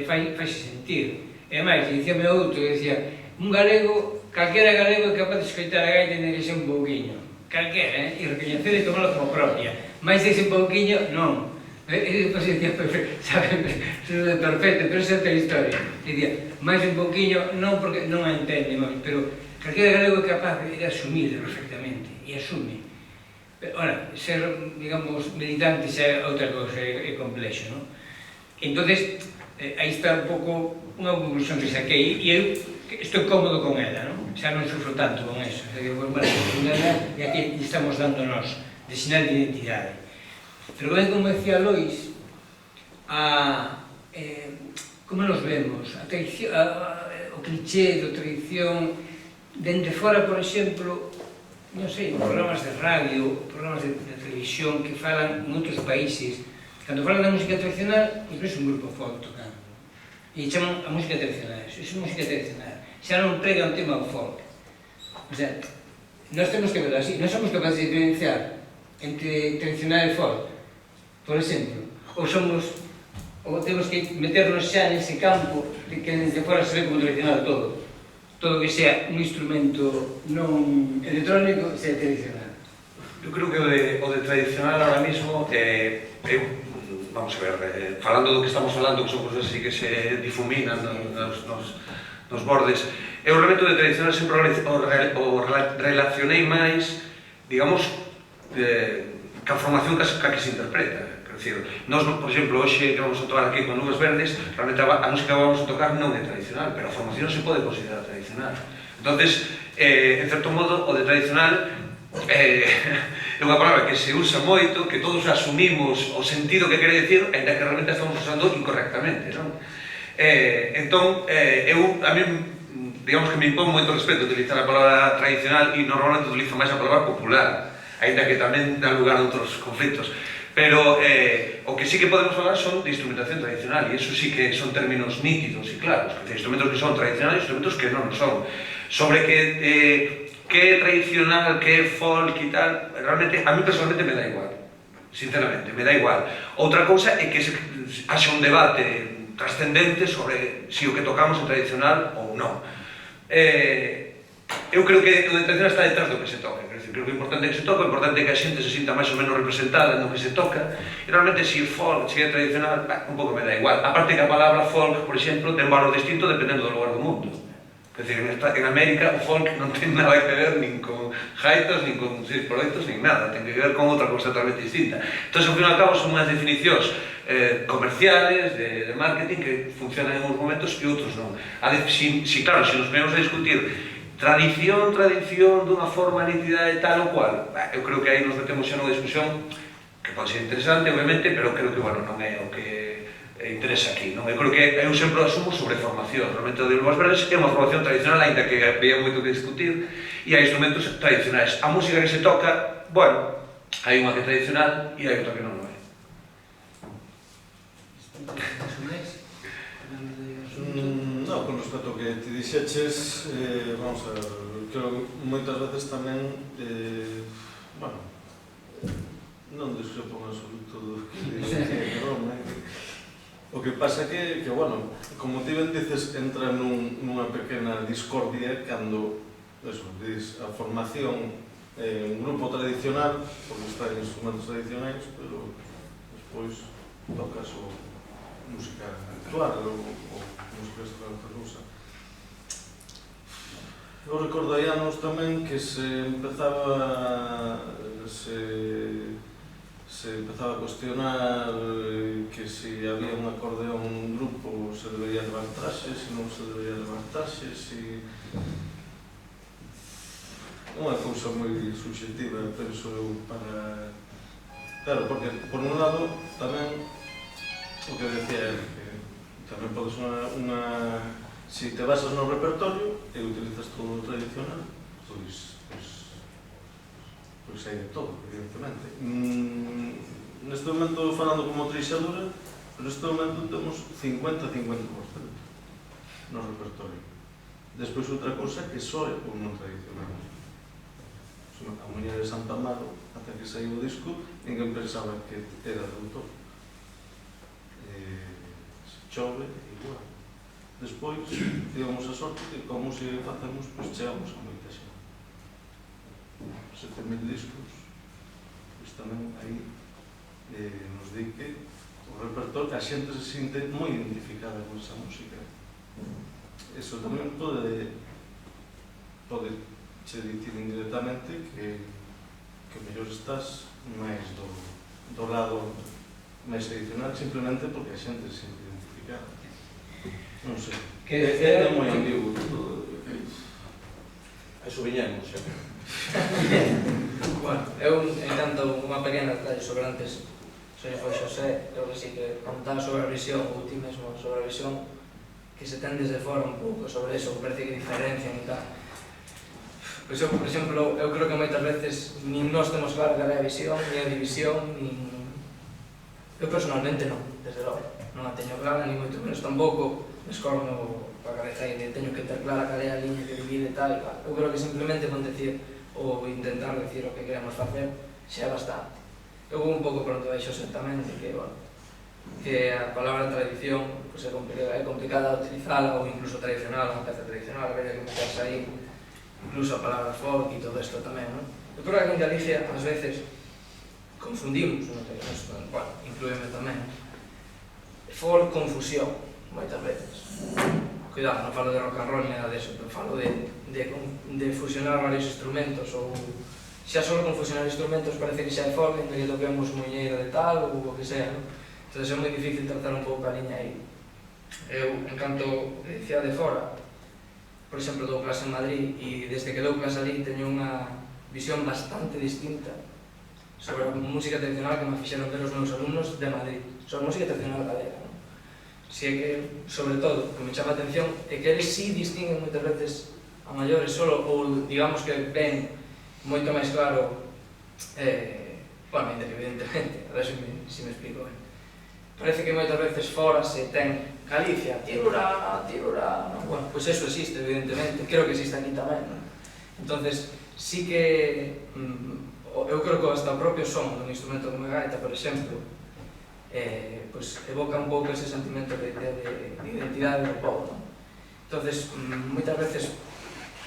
faise sentir. E máis, dicíame outro, que dicía, un galego, calquera galego é capaz de escoitar a gaita e de irse un pouquiño. Calquera, e recoñecer e tomarlo como propia. Mais ese pouquiño, non. Depois dicía, sabe, perfecto, pero esa é outra historia. Dicía, máis un poquinho, non porque non a entende, pero calquera galego é capaz de asumir perfectamente, e asume. Ora, ser, digamos, militante xa é outra cosa, é complexo, non? Entonces, aí está un pouco unha conclusión que saquei, e eu estou cómodo con ela, non? Xa non sufro tanto con eso. Bueno, e aquí estamos dando nós, de sinal de identidade. Pero ben, como decía Lois, como nos vemos, o cliché da tradición, dende fora, por exemplo, non sei, programas de radio, programas de televisión que falan en outros países, cando falan da música tradicional, pois ves un grupo folk tocando. E chaman a música tradicional, isso é música tradicional. Xa non prega un tema ao folk. O sea, nós temos que ver así, non somos capaces de diferenciar entre tradicional e folk, por exemplo, ou temos que meternos xa nese campo de que desde fora se ve como tradicional todo que sea un instrumento non electrónico sea tradicional. Eu creo que o de tradicional ahora mismo, vamos a ver, falando do que estamos falando, que son cosas así que se difuminan nos bordes, eu realmente o de tradicional sempre o relacionei máis, digamos, ca formación ca que se interpreta. Quer dicir, nós, por exemplo, hoxe que vamos a tocar aquí con Nubes Verdes, realmente a música que vamos a tocar non é tradicional, pero a formación se pode considerar tradicional. Entonces, en certo modo, o de tradicional é unha palabra que se usa moito, que todos asumimos o sentido que quere dicir, ainda que realmente estamos usando incorrectamente, non? Entón, a mí, digamos que me impón moito respeto utilizar a palabra tradicional e normalmente utilizo máis a palabra popular, ainda que tamén dá lugar a outros conflitos. Pero o que sí que podemos falar son de instrumentación tradicional, e iso sí que son términos nítidos e claros, que instrumentos que son tradicionales e instrumentos que non son. Sobre que é tradicional, que é folk e tal, realmente, a mí personalmente me dá igual, sinceramente, me dá igual. Outra cousa é que haxa un debate trascendente sobre se o que tocamos é tradicional ou non. Eu creo que o de tradicional está detrás do que se toca. Creo que o importante é que se toca, o importante é que a xente se sinta máis ou menos representada no que se toca, e realmente se é folk, se é tradicional, un pouco me dá igual. A parte que a palabra folk, por exemplo, ten valor distinto dependendo do lugar do mundo. Quer dizer, en América o folk non ten nada que ver nin con jaitas, nin con 6x8, nin nada, ten que ver con outra cosa totalmente distinta. Entón, ao fin e ao cabo, son unhas definicións comerciales, de marketing, que funcionan en uns momentos e outros non. Claro, se nos vemos a discutir tradición dunha forma nítida de tal ou cual, eu creo que aí nos metemos xa nunha discusión que pode ser interesante, obviamente, pero creo que, bueno, non é o que interesa aquí, non? Eu creo que eu sempre asumo sobre formación. Realmente o de Nubes Verdes é unha formación tradicional, ainda que había moito que discutir, e hai instrumentos tradicionais. A música que se toca, bueno, hai unha que é tradicional e hai outra que non é. No, con respecto ao que ti dixeches, vamos a ver, creo que moitas veces tamén, bueno, non discrepo en absoluto do que dixeches, o que pasa que, bueno, como ti ben dices, entra nunha pequena discordia cando, eso, dis, a formación é un grupo tradicional, porque está en instrumentos tradicionais, pero despois tocas o música actual ou música rusa. Eu recordo hai anos tamén que se empezaba a cuestionar que se había un acordeón nun grupo se debería levar traxe, se non se debería levar traxe, se... Unha cousa moi subxectiva, penso eu, para... Claro, porque, por un lado, tamén o que decía ele, que tamén podes unha... Se te basas no repertorio e utilizas todo o tradicional, pois hai de todo, evidentemente. Neste momento, falando como trixadura, neste momento temos 50-50% no repertorio. Despois outra cousa que só é o non tradicional. A muller de Santa Amaro, ata que saiu o disco, ninguén pensaba que era de autor. Chove, igual. Despois, tivemos a sorte que, como se facemos, pois chegamos a moita xente. 7.000 discos, pois tamén aí nos di que repertorio, a xente se sinte moi identificada con esa música. Eso tamén pode che dicir indirectamente que mellor estás máis do lado máis tradicional simplemente porque a xente se sente identificada. Non sei. É moi ambiguo todo. Aí subiñemos, xa. Bueno, eu encanto unha pequena detalle sobre antes foi Xosé, eu que sí que contaba sobre a visión, ou ti mesmo sobre a visión que se ten desde fora un pouco sobre eso, que parece que diferencian e tal. Pois eu, por exemplo, eu creo que moitas veces nin nós temos claro que é a visión, ni a división, nin... Eu personalmente non, desde logo, non a teño clara, ni moito menos tampouco me escorno para a cabeza e teño que ter clara cal é a liña que divide e tal e tal. Eu creo que simplemente con decir ou intentar decir o que queremos facer xa é bastante. Eu vou un pouco por onde vai Xosé tamén, de que, bueno, que a palabra tradición pues, é complicada utilizala, ou incluso tradicional, unha peza tradicional, habría que meterse aí, incluso a palabra folk e todo isto tamén, non? Eu creo que aquí en Galicia, ás veces, confundimos, bueno, incluíme tamén, folk con fusión, moitas veces. Cuidado, non falo de rock and roll ni nada deso, pero falo de fusionar varios instrumentos, ou xa só con fusionar instrumentos parece que xa é folk, en que toquemos muñeira de tal, ou o que sea, non? Entón é moi difícil tratar un pouco a liña aí. Eu, en canto dicía de fora, por exemplo, dou clase en Madrid, e desde que dou clase ali teño unha visión bastante distinta sobre a música tradicional que me fixeron ver os meus alumnos de Madrid, sobre a música tradicional galega, non? Si é que, sobre todo, o que me chama a atención é que eles sí distinguen moitas veces a maiores solo, ou digamos que ven moito máis claro, bueno, evidentemente, a ver se me explico ben. Parece que moitas veces fora se ten Galicia, tirura, bueno, pois eso existe, evidentemente, creo que existe aquí tamén, non? Entonces, sí que, eu creo que hasta o propio son dun instrumento como a gaita, por exemplo, pois evoca un pouco ese sentimento de identidade do povo, non? Entonces, moitas veces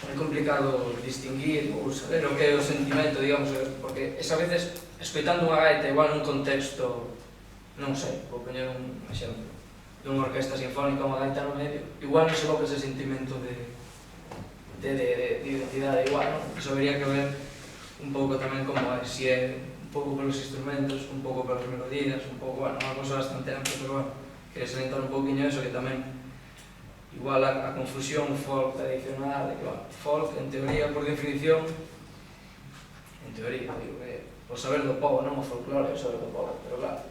é complicado distinguir ou saber o que é o sentimento, digamos, porque esa veces, escoitando unha gaita igual nun contexto, non sei, vou poñer un exemplo, dunha orquesta sinfónica, unha gaita no medio, igual non se evoca ese sentimento de identidade igual, non? Iso habría que ver un pouco tamén como é, se é un pouco pelos instrumentos, un pouco pelas melodías, un pouco, bueno, unha cosa bastante ampla, pero bueno, quería salientar un pouquinho eso, que tamén igual a confusión folk tradicional, que, bueno, folk, en teoría, por definición, en teoría, digo que o saber do povo, non o folclore, o saber do povo, pero claro,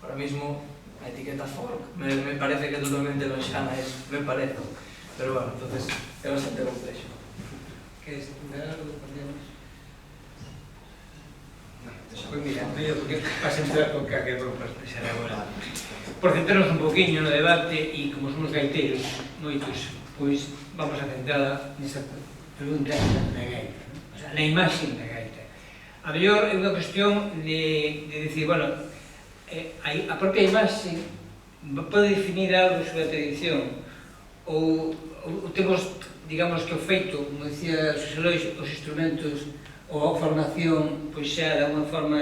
ahora mismo a etiqueta folk me parece que totalmente lonxana es, me parece, pero bueno, entonces é bastante complexo. Que es algo que podemos? Pois mira, medio porque vas a entrar con que vou expresar agora. Por centrarnos un poquinho no debate e como somos gaiteiros, moitos, pois vamos a centrar nesta pregunta da gaita, o sea, na imaxe da gaita. A mellor é unha cuestión de decir, bueno, a propia imaxe pode definir algo sobre a tradición ou temos, digamos que o feito, como dicía Xosé Lois, os instrumentos ou a formación, pois xa de alguma forma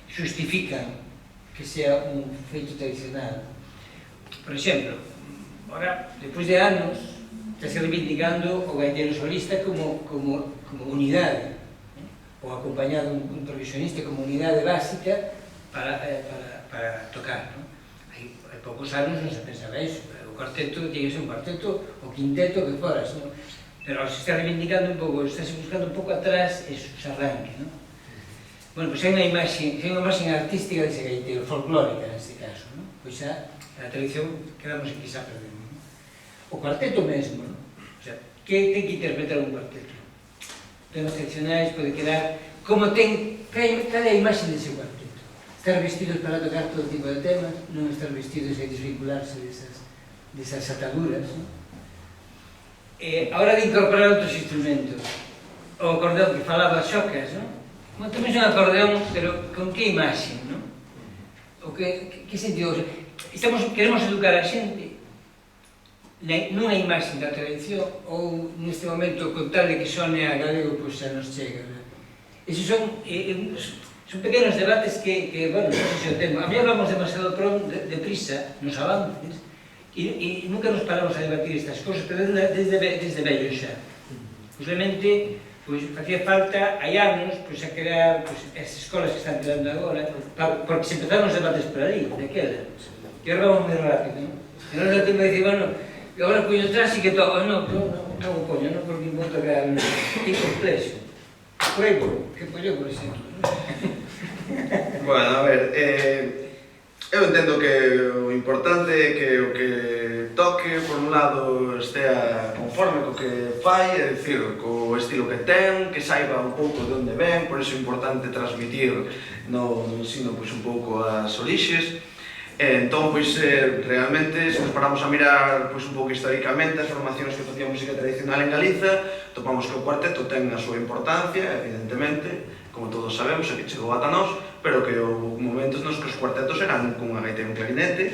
justifican que sea un feito tradicional. Por exemplo, ahora, despois de anos, está se reivindicando o gaiteiro solista como unidade, ou acompañado un provisionista como unidade básica para tocar. Hai poucos anos non se pensaba iso, o cuarteto tiene que ser un cuarteto, o quinteto que foras, pero se está reivindicando un pouco, está se buscando un pouco atrás esos arranques, non? Bueno, pois hai unha imaxe artística dese gaiteiro, folclórica neste caso, non? Pois xa, a tradición quedamos aquí xa perdemos, non? O cuarteto mesmo, non? O sea, que ten que interpretar un cuarteto? Temas tradicionais, pode quedar como ten, cal é a imaxe dese cuarteto? Estar vestidos para tocar todo tipo de temas, non estar vestidos e desvincularse desas ataduras, non? A hora de incorporar outros instrumentos, o acordeón que falaba Xocas, non? Montamos un acordeón, pero con que imaxe, non? O que sentido? Queremos educar a xente nunha imaxe da tradición ou neste momento con tal de que sone a galego, pois xa nos chega. Esos son son pequenos debates que bueno, non sei se o tema. A mí hablamos demasiado deprisa nos avances e nunca nos paramos a debatir estas cosas, pero desde vello xa. Posiblemente, facía falta, hai anos, a crear as escolas que están creando agora, porque se empezaron os debates por ali, daquela. E agora vamos moi rápido, non? E non é tema de dicir, bueno, agora poño atrás e que toco, non o poño, non, porque non toca é complexo. Fuego, que poño, por exemplo. Bueno, a ver, eu entendo que o importante é que o que toque, por un lado, estea conforme co que fai, é dicir, co estilo que ten, que saiba un pouco de onde ven, por iso é importante transmitir no ensino un pouco as orixes. Entón, realmente, se nos paramos a mirar un pouco históricamente as formacións que facían música tradicional en Galiza, topamos que o cuarteto ten a súa importancia, evidentemente, como todos sabemos, que chegou ata nós, pero que houve momentos nos que os cuartetos eran cunha gaita e un clarinete,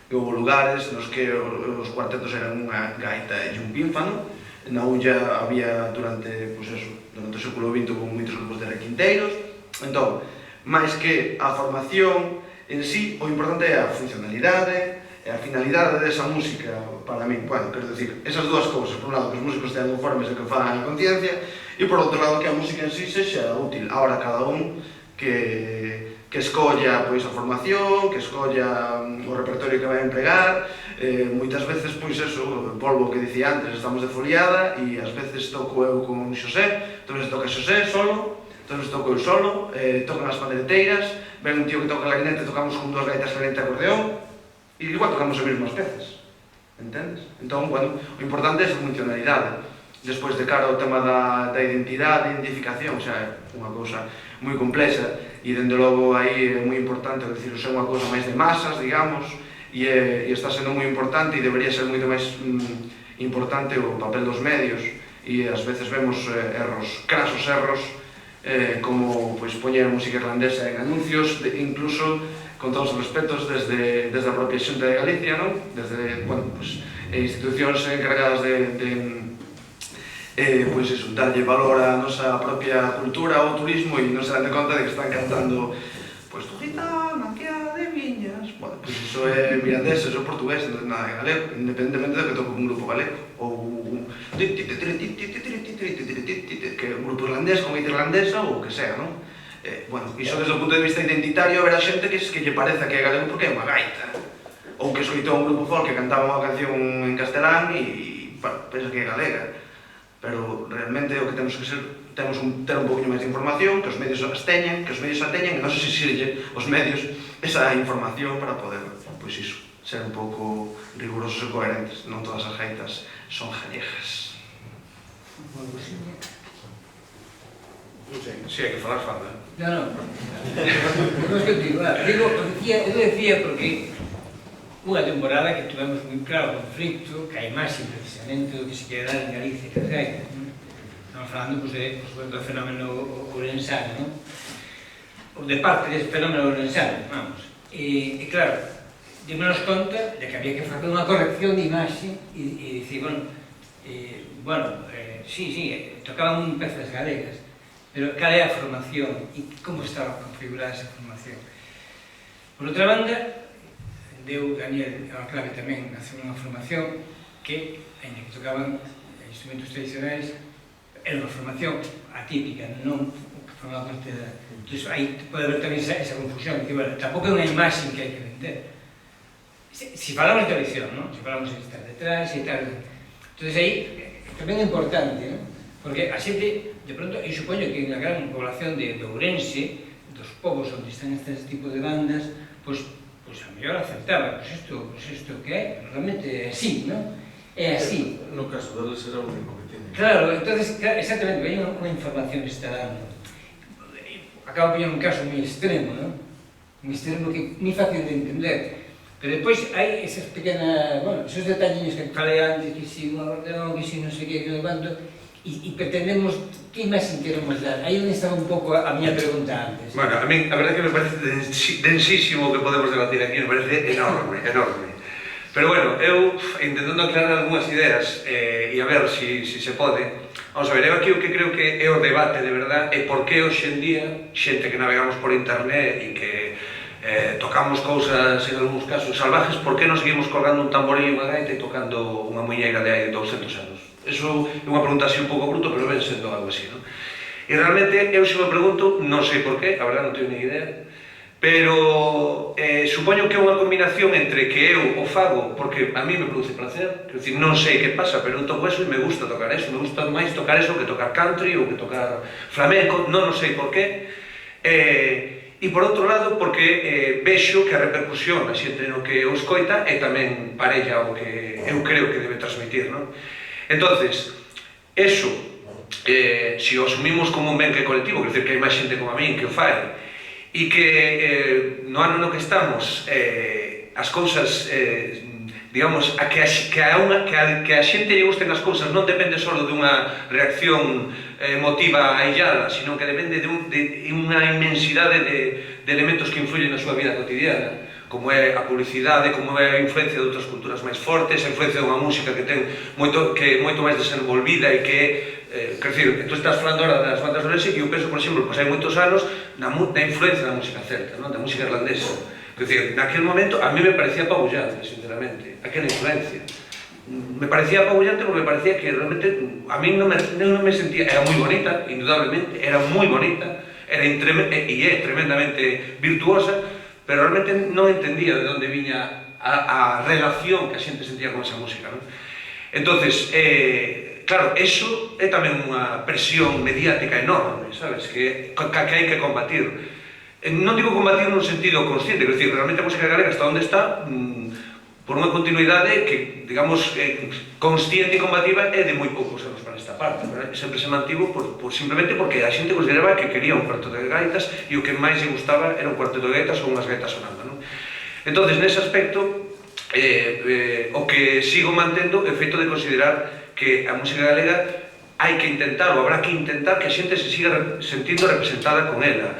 e houve lugares nos que os cuartetos eran unha gaita e un pínfano. Na Ulla había durante o século XX moitos grupos de requinteiros. Entón, máis que a formación en sí, o importante é a funcionalidade e a finalidade desa música para min. Bueno, quero dicir, esas dúas cousas, por un lado, que os músicos tean conformes e que fan a conciencia, e por outro lado, que a música en sí sexa útil. Ahora, cada un que escolla a formación, que escolla o repertorio que vai empregar. Moitas veces, o polvo que dicía antes, estamos de foliada, e ás veces toco eu con Xosé, entón toca Xosé solo, entón toco eu solo, tocan as pandereteiras, ven un tío que toca clarinete, tocamos con dúas gaitas, clarinete e acordeón, e igual tocamos as mesmas peces, entendes? Entón, bueno, o importante é esa funcionalidade. Despois, de cara ao tema da identidade, identificación, xa é unha cousa moi complexa, e dende logo aí é moi importante, é dicir, é unha cousa máis de masas, digamos, e está sendo moi importante, e debería ser moito máis importante o papel dos medios, e ás veces vemos crasos erros, como poñer a música irlandesa en anuncios, incluso, con todos os respetos, desde a propia Xunta de Galicia, desde institucións encargadas de darlle valor á nosa propia cultura ou turismo, e non se dan de conta de que están cantando tu gitana que ha de viñas. Bueno, iso é mirandés, iso é portugués, non é nada de galego, independentemente de que toque un grupo galego ou que é un grupo irlandés con gaita irlandesa ou o que sea, non? Bueno, iso desde o punto de vista identitario, haberá xente que lle pareza que é galego porque é unha gaita, ou que escoitou un grupo folk que cantaba unha canción en castelán e pensa que é galega. Pero realmente o que temos que ser, temos ter un poquinho máis de información, que os medios as teñan, que os medios a teñan, e non se exixirlle os medios esa información para poder, ser un pouco rigurosos e coherentes. Non todas as gaitas son galegas. Si, hai que falar, fala. Non. Non que eu decía porque unha temporada que tuvemos moi claro o conflicto, que a imaxe precisamente do que se quere dar en Galicia que as gaitas. Estamos falando do fenómeno ourensano, de parte desse fenómeno ourensano, vamos. E claro, dimos conta de que había que facer unha corrección de imaxe e dicir, sí, tocaban pezas galegas, pero cal é a formación e como estaba configurada esa formación. Por outra banda, deu Daniel a clave tamén hacer unha formación que, ainda que tocaban instrumentos tradicionais, era unha formación atípica, non que formaba parte da... Entón, aí pode haber tamén esa confusión, que, bueno, tampouco é unha imaxe que hai que vender. Si falamos de tradición, non? Si falamos de estar detrás e tal... Entón, aí tamén é importante, non? Porque a xente, de pronto, eu supoño que na gran población de Ourense, dos povos onde están este tipo de bandas, a mellor acertaba, isto que é, realmente é así, non? É así. No caso deles era o único que tiene. Claro, entonces, exactamente, veño unha información que está dando. Acabo de poñer un caso moi extremo, non? Un extremo que moi fácil de entender. Pero depois hai esas pequenas, esos detalliños que falei antes, que si un acordeón, que si non sei que levanto, e pretendemos, que imaxe queremos dar? Aí onde estaba un pouco a miña pregunta antes. Bueno, a mí, a verdade que me parece densísimo o que podemos debatir aquí, me parece enorme, enorme. Pero bueno, eu intentando aclarar algunhas ideas e a ver se se pode. Vamos a ver, eu aquí o que creo que é o debate de verdade é por que hoxe en día xente que navegamos por internet e que tocamos cousas en algúns casos salvajes, por que non seguimos colgando un tamboril e unha gaita e tocando unha muñeira de hai 200 anos? Eso é unha pregunta así un pouco bruto, pero ven sendo algo así, non? E realmente eu se me pregunto, non sei por qué, a verdade non teño ni idea, pero supoño que é unha combinación entre que eu o fago porque a mí me produce placer, quer dizer, non sei que pasa, pero eu toco eso e me gusta tocar eso, me gusta máis tocar eso que tocar country ou que tocar flamenco, non sei por qué. E por outro lado, porque vexo que a repercusión da xente no que o escoita é tamén parella o que eu creo que debe transmitir, non? Entonces, eso, se o asumimos como un ben que é colectivo, quer dizer que hai máis xente como a min que o fai, e que no ano no que estamos as cousas, digamos, a que a xente lle gusten as cousas non depende só dunha reacción emotiva aillada, sino que depende de unha inmensidade de elementos que influyen na súa vida cotidiana, como é a publicidade, como é a influencia de outras culturas máis fortes, a influencia dunha música que ten moito máis desenvolvida e que quer dizer, tú estás falando ahora das bandas do Orense que eu penso, por exemplo, pois hai moitos anos na influencia da música celta, non? Da música irlandesa. Quer dizer, naquele momento a mí me parecía apabullante, sinceramente, aquela influencia. Me parecía apabullante porque me parecía que realmente a mí non me sentía, era moi bonita, indudablemente, era moi bonita, e é tremendamente virtuosa, pero realmente non entendía de onde viña a relación que a xente sentía con esa música, non? Entonces, claro, eso é tamén unha presión mediática enorme, sabes, que hai que combatir. Non digo combatir nun sentido consciente, quer dizer, realmente a música galega está onde está por unha continuidade que, digamos, consciente e combativa é de moi poucos anos para esta parte, sempre se mantivo simplemente porque a xente consideraba que quería un cuarteto de gaitas e o que máis lle gustaba era un cuarteto de gaitas ou unhas gaitas sonando, non? Entón, nese aspecto, o que sigo mantendo é o feito de considerar que a música galega hai que intentar, ou habrá que intentar que a xente se siga sentindo representada con ela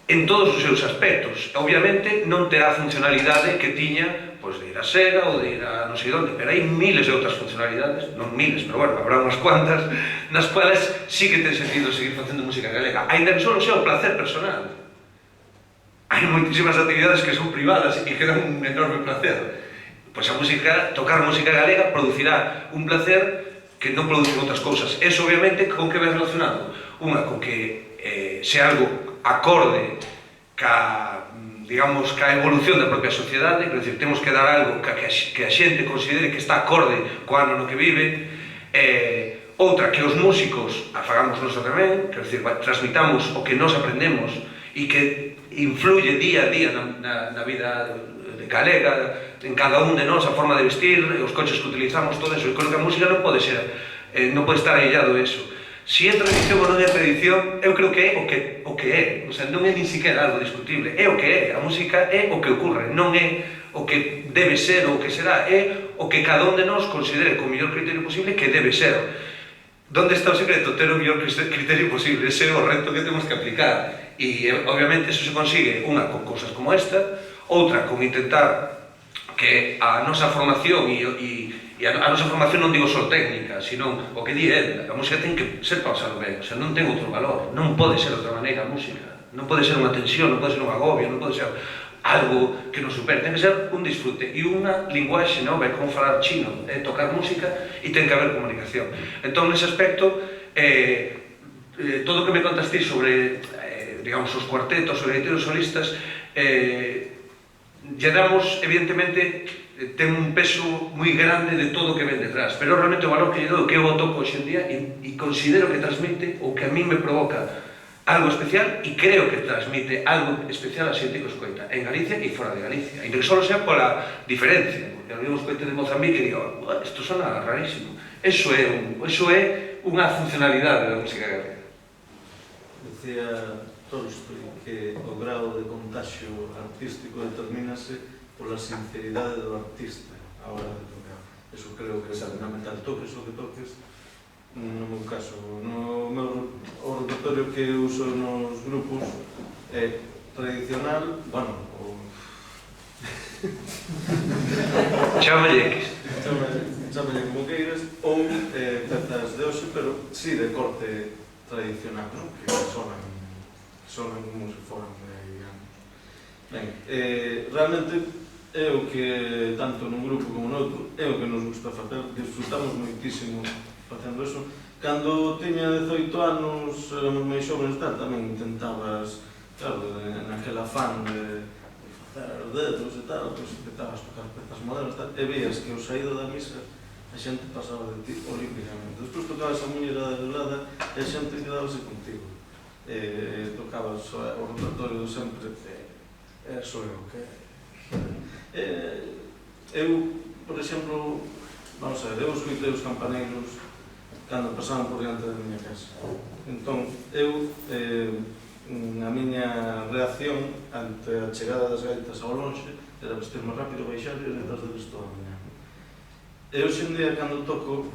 en todos os seus aspectos. Obviamente non terá a funcionalidade que tiña pois de ir a Sega ou de ir a non sei onde, pero hai miles de outras funcionalidades, non miles, pero bueno, habrá unhas cuantas nas cuales sí que ten sentido seguir facendo música galega, ainda que só sea o placer personal. Hai moitísimas actividades que son privadas e que dan un enorme placer. Pois a música, tocar música galega producirá un placer que non producen outras cousas. Eso, obviamente, con que vai relacionado? Unha, con que se algo acorde digamos, ca evolución da propia sociedade, quer dizer, temos que dar algo que a xente considere que está acorde co ano no que vive. Outra, que os músicos afagamos noso tamén, quer dizer, transmitamos o que nos aprendemos e que influye día a día na vida galega, en cada un de nós, a forma de vestir, os coches que utilizamos, todo eso. E creo que a música non pode estar aillado eso. Se é tradición ou non é tradición, eu creo que é o que é. O sea, non é nin siquiera algo discutible. É o que é. A música é o que ocurre. Non é o que debe ser ou o que será. É o que cada un de nós considere con o mellor criterio posible que debe ser. Donde está o secreto? Ter o mellor criterio posible. Ese é o reto que temos que aplicar. E, obviamente, eso se consigue, unha, con cousas como esta, outra, con intentar que a nosa formación e a nosa formación non digo só técnica, sino o que di él, a música ten que ser pasado ben, o sea, non ten outro valor, non pode ser de outra maneira a música, non pode ser unha tensión, non pode ser un agobio, non pode ser algo que nos supere, ten que ser un disfrute e unha linguaxe nova, é como falar chino, é tocar música e ten que haber comunicación. Entón, nese aspecto, todo o que me contaste sobre, digamos, os cuartetos, os gaiteiros solistas, lle damos, evidentemente, ten un peso moi grande de todo o que ven detrás, pero realmente o valor que lle dou que eu o toco hoxe en día e considero que transmite o que a mí me provoca algo especial e creo que transmite algo especial a xente que o escoita en Galicia e fora de Galicia, ainda que só sea pola diferencia, porque alguén escoite de Mozambique e digo, isto sona rarísimo. Eso é unha funcionalidade da música galega. Decía Tolstoi que o grau de contagio artístico determínase pola sinceridade do artista a hora de tocar. Eso creo que é fundamental. Toques o que toques, no meu caso, o repertorio que uso nos grupos é tradicional, bueno, Chámalle X. Chámalle como queiras, ou pezas de hoxe, pero sí de corte tradicional, non? Que sonan como se foran, digamos. Ben, realmente é o que, tanto nun grupo como noutro, é o que nos gusta facer, disfrutamos moitísimo facendo eso. Cando tiña 18 anos, éramos máis xóvenes, tamén intentabas, claro, naquele afán de facer os dedos e tal, pois intentabas tocar pezas modernas e veías que ao saído da misa a xente pasaba de ti olímpicamente. Despois tocabas a muller adulada e a xente quedábase contigo. Tocabas o repertorio do sempre, eso é o que eu, por exemplo, vamos a ver, eu escoitei os campaneiros cando pasaban por diante da miña casa. Entón, eu, a miña reacción ante a chegada das gaitas ao lonxe era vestir máis rápido, baixar e detrás deles toda a mañá. E hoxe en día, cando toco,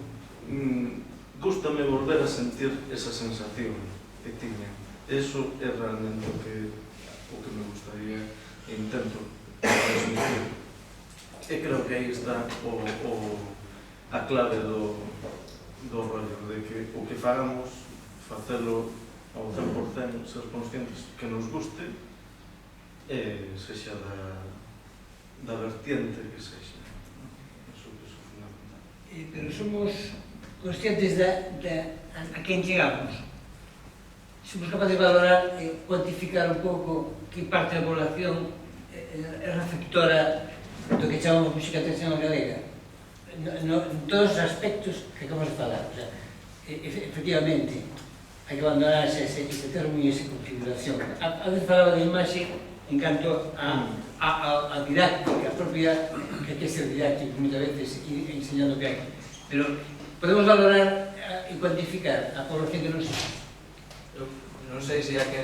gústame volver a sentir esa sensación que tiña. Eso é realmente o que me gustaría e intento transmitir. E creo que aí está a clave do rollo, de que o que fagamos, facelo ao 100%, ser conscientes que nos guste, sexa da vertiente que sexa. Eso é fundamental. Pero somos conscientes a quen chegamos. Somos capaces de valorar e cuantificar un pouco que parte da población é receptora do que chamamos música tradicional galega. En todos os aspectos que acabamos de falar. O sea, efectivamente, hai que abandonarse ese termo e esa configuración. A vez falaba de imaxe en canto a didáctica propia, que hai que ser didáctico moitas veces enseñando que hai. Pero podemos valorar e cuantificar a población que nos... Non sei se a que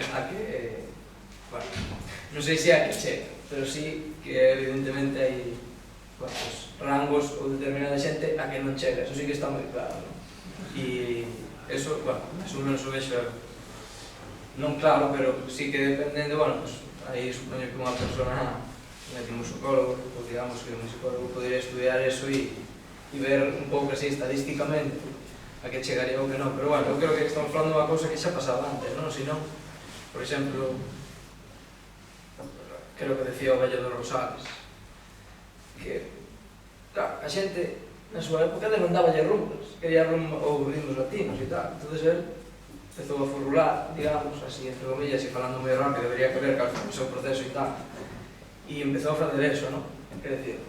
bueno, non sei se a que chega, pero sí que evidentemente hai rangos ou determinada xente a que non chega, eso sí que está moi claro, non? E eso, bueno, eso non se vexo non claro, pero sí que dependendo, bueno, pues aí supoño que unha persona, un musicólogo, pues digamos que un musicólogo podría estudiar eso e ver un pouco así estadísticamente a que chegaría ou que non, pero bueno, eu creo que estamos falando unha cousa que xa pasaba antes, non? Se non, por exemplo, creo que decía o vello dos Rosales, que, claro, a xente na súa época demandaballe rumbas, quería ou ritmos latinos e tal, entón él empezou a formular, digamos, así, entre comillas, e falando moi rápido, debería que ver cal foi o seu proceso e tal, e empezou a facer eso, non? Quer decir,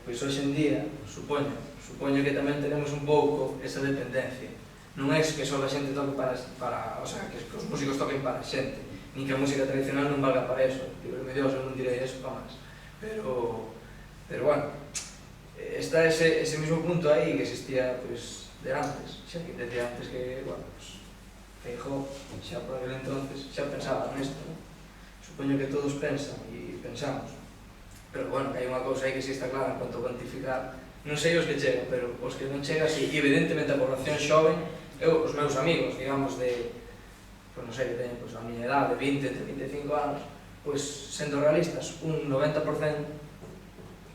pois hoxe en día, supoño que tamén tenemos un pouco esa dependencia. Non é que só a xente toque para o sea, que os músicos toquen para a xente, nin que a música tradicional non valga para eso, libre Dios, eu non direi eso jamás, pero bueno, está ese mismo punto aí que existía, pois, de antes, xa que decía antes que, bueno, pois, Feijóo, xa por aquel entonces, xa pensaba nesto, non? Supoño que todos pensan e pensamos, pero bueno, que hai unha cousa aí que si está clara en cuanto a cuantificar, non sei os que chegan, pero os que non chegan, si, e evidentemente a población xoven, eu, os meus amigos, digamos, de, pois non sei, que teñen a miña edad, de 20, entre 25 anos, pois, sendo realistas, un 90%,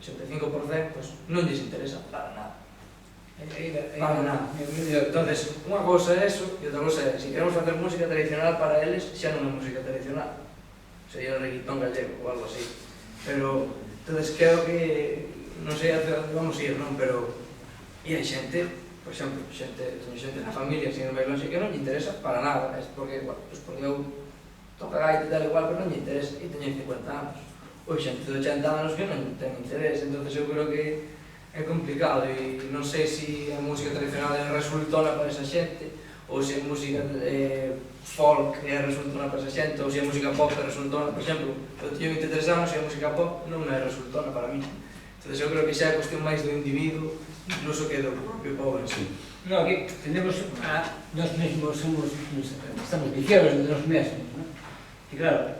85%, pois, non lles interesa para nada. Para nada. Entonces, unha cousa é eso, e outra cousa é, se queremos facer música tradicional para eles, xa non é música tradicional. Sería o reggaetón gallego ou algo así. Pero, entonces, creo que, non sei hacia onde vamos ir, non? Pero, e hai xente, por exemplo, teño xente na familia, sin ir máis longe, que non lle interesa para nada. É porque, bueno, porque eu toca gaita e tal igual, pero non lle interesa, e teño 50 anos. Ou xente de 80 anos que non ten interés, entonces eu creo que é complicado e non sei se a música tradicional é resultona para esa xente ou se a música folk é resultona para esa xente ou se a música pop é resultona, por exemplo, eu teño 23 anos e a música pop non é resultona para mí. Entonces eu creo que xa é cuestión máis do individuo incluso que do propio povo en sí. No, que tendemos a nós mesmos estamos viciados de nós mesmos, non? E claro,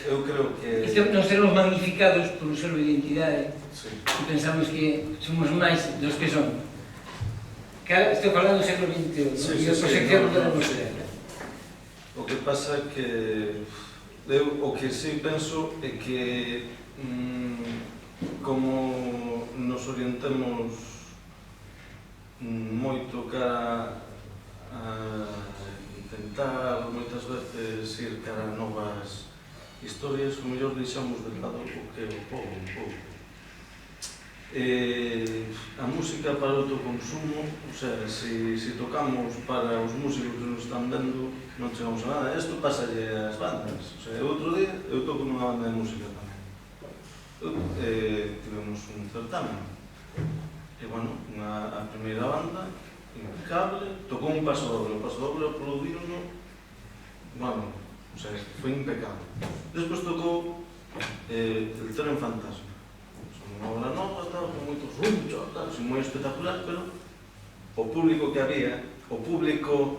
eu creo que... Nos sermos magnificados por un ser de identidade e pensamos que somos máis dos que son. Estou falando do século XXI e a proxección da música. O que pasa é que eu o que sí penso é que como nos orientemos moito cara a intentar moitas veces ir cara a novas historias, o mellor deixamos de lado o que é o povo un pouco. A música para o autoconsumo, o sea, se tocamos para os músicos que nos están vendo, non chegamos a nada. Isto pasalle ás bandas. O sea, outro día eu toco nunha banda de música tamén. Tivemos un certamen. E, bueno, a primeira banda, impecable, tocou un paso doble. O paso doble aplaudirono, bueno, o sea, foi impecable. Despois tocou El Tren Fantasma. Unha obra nova, con moitos rumchos, moi espectacular, pero o público que había, o público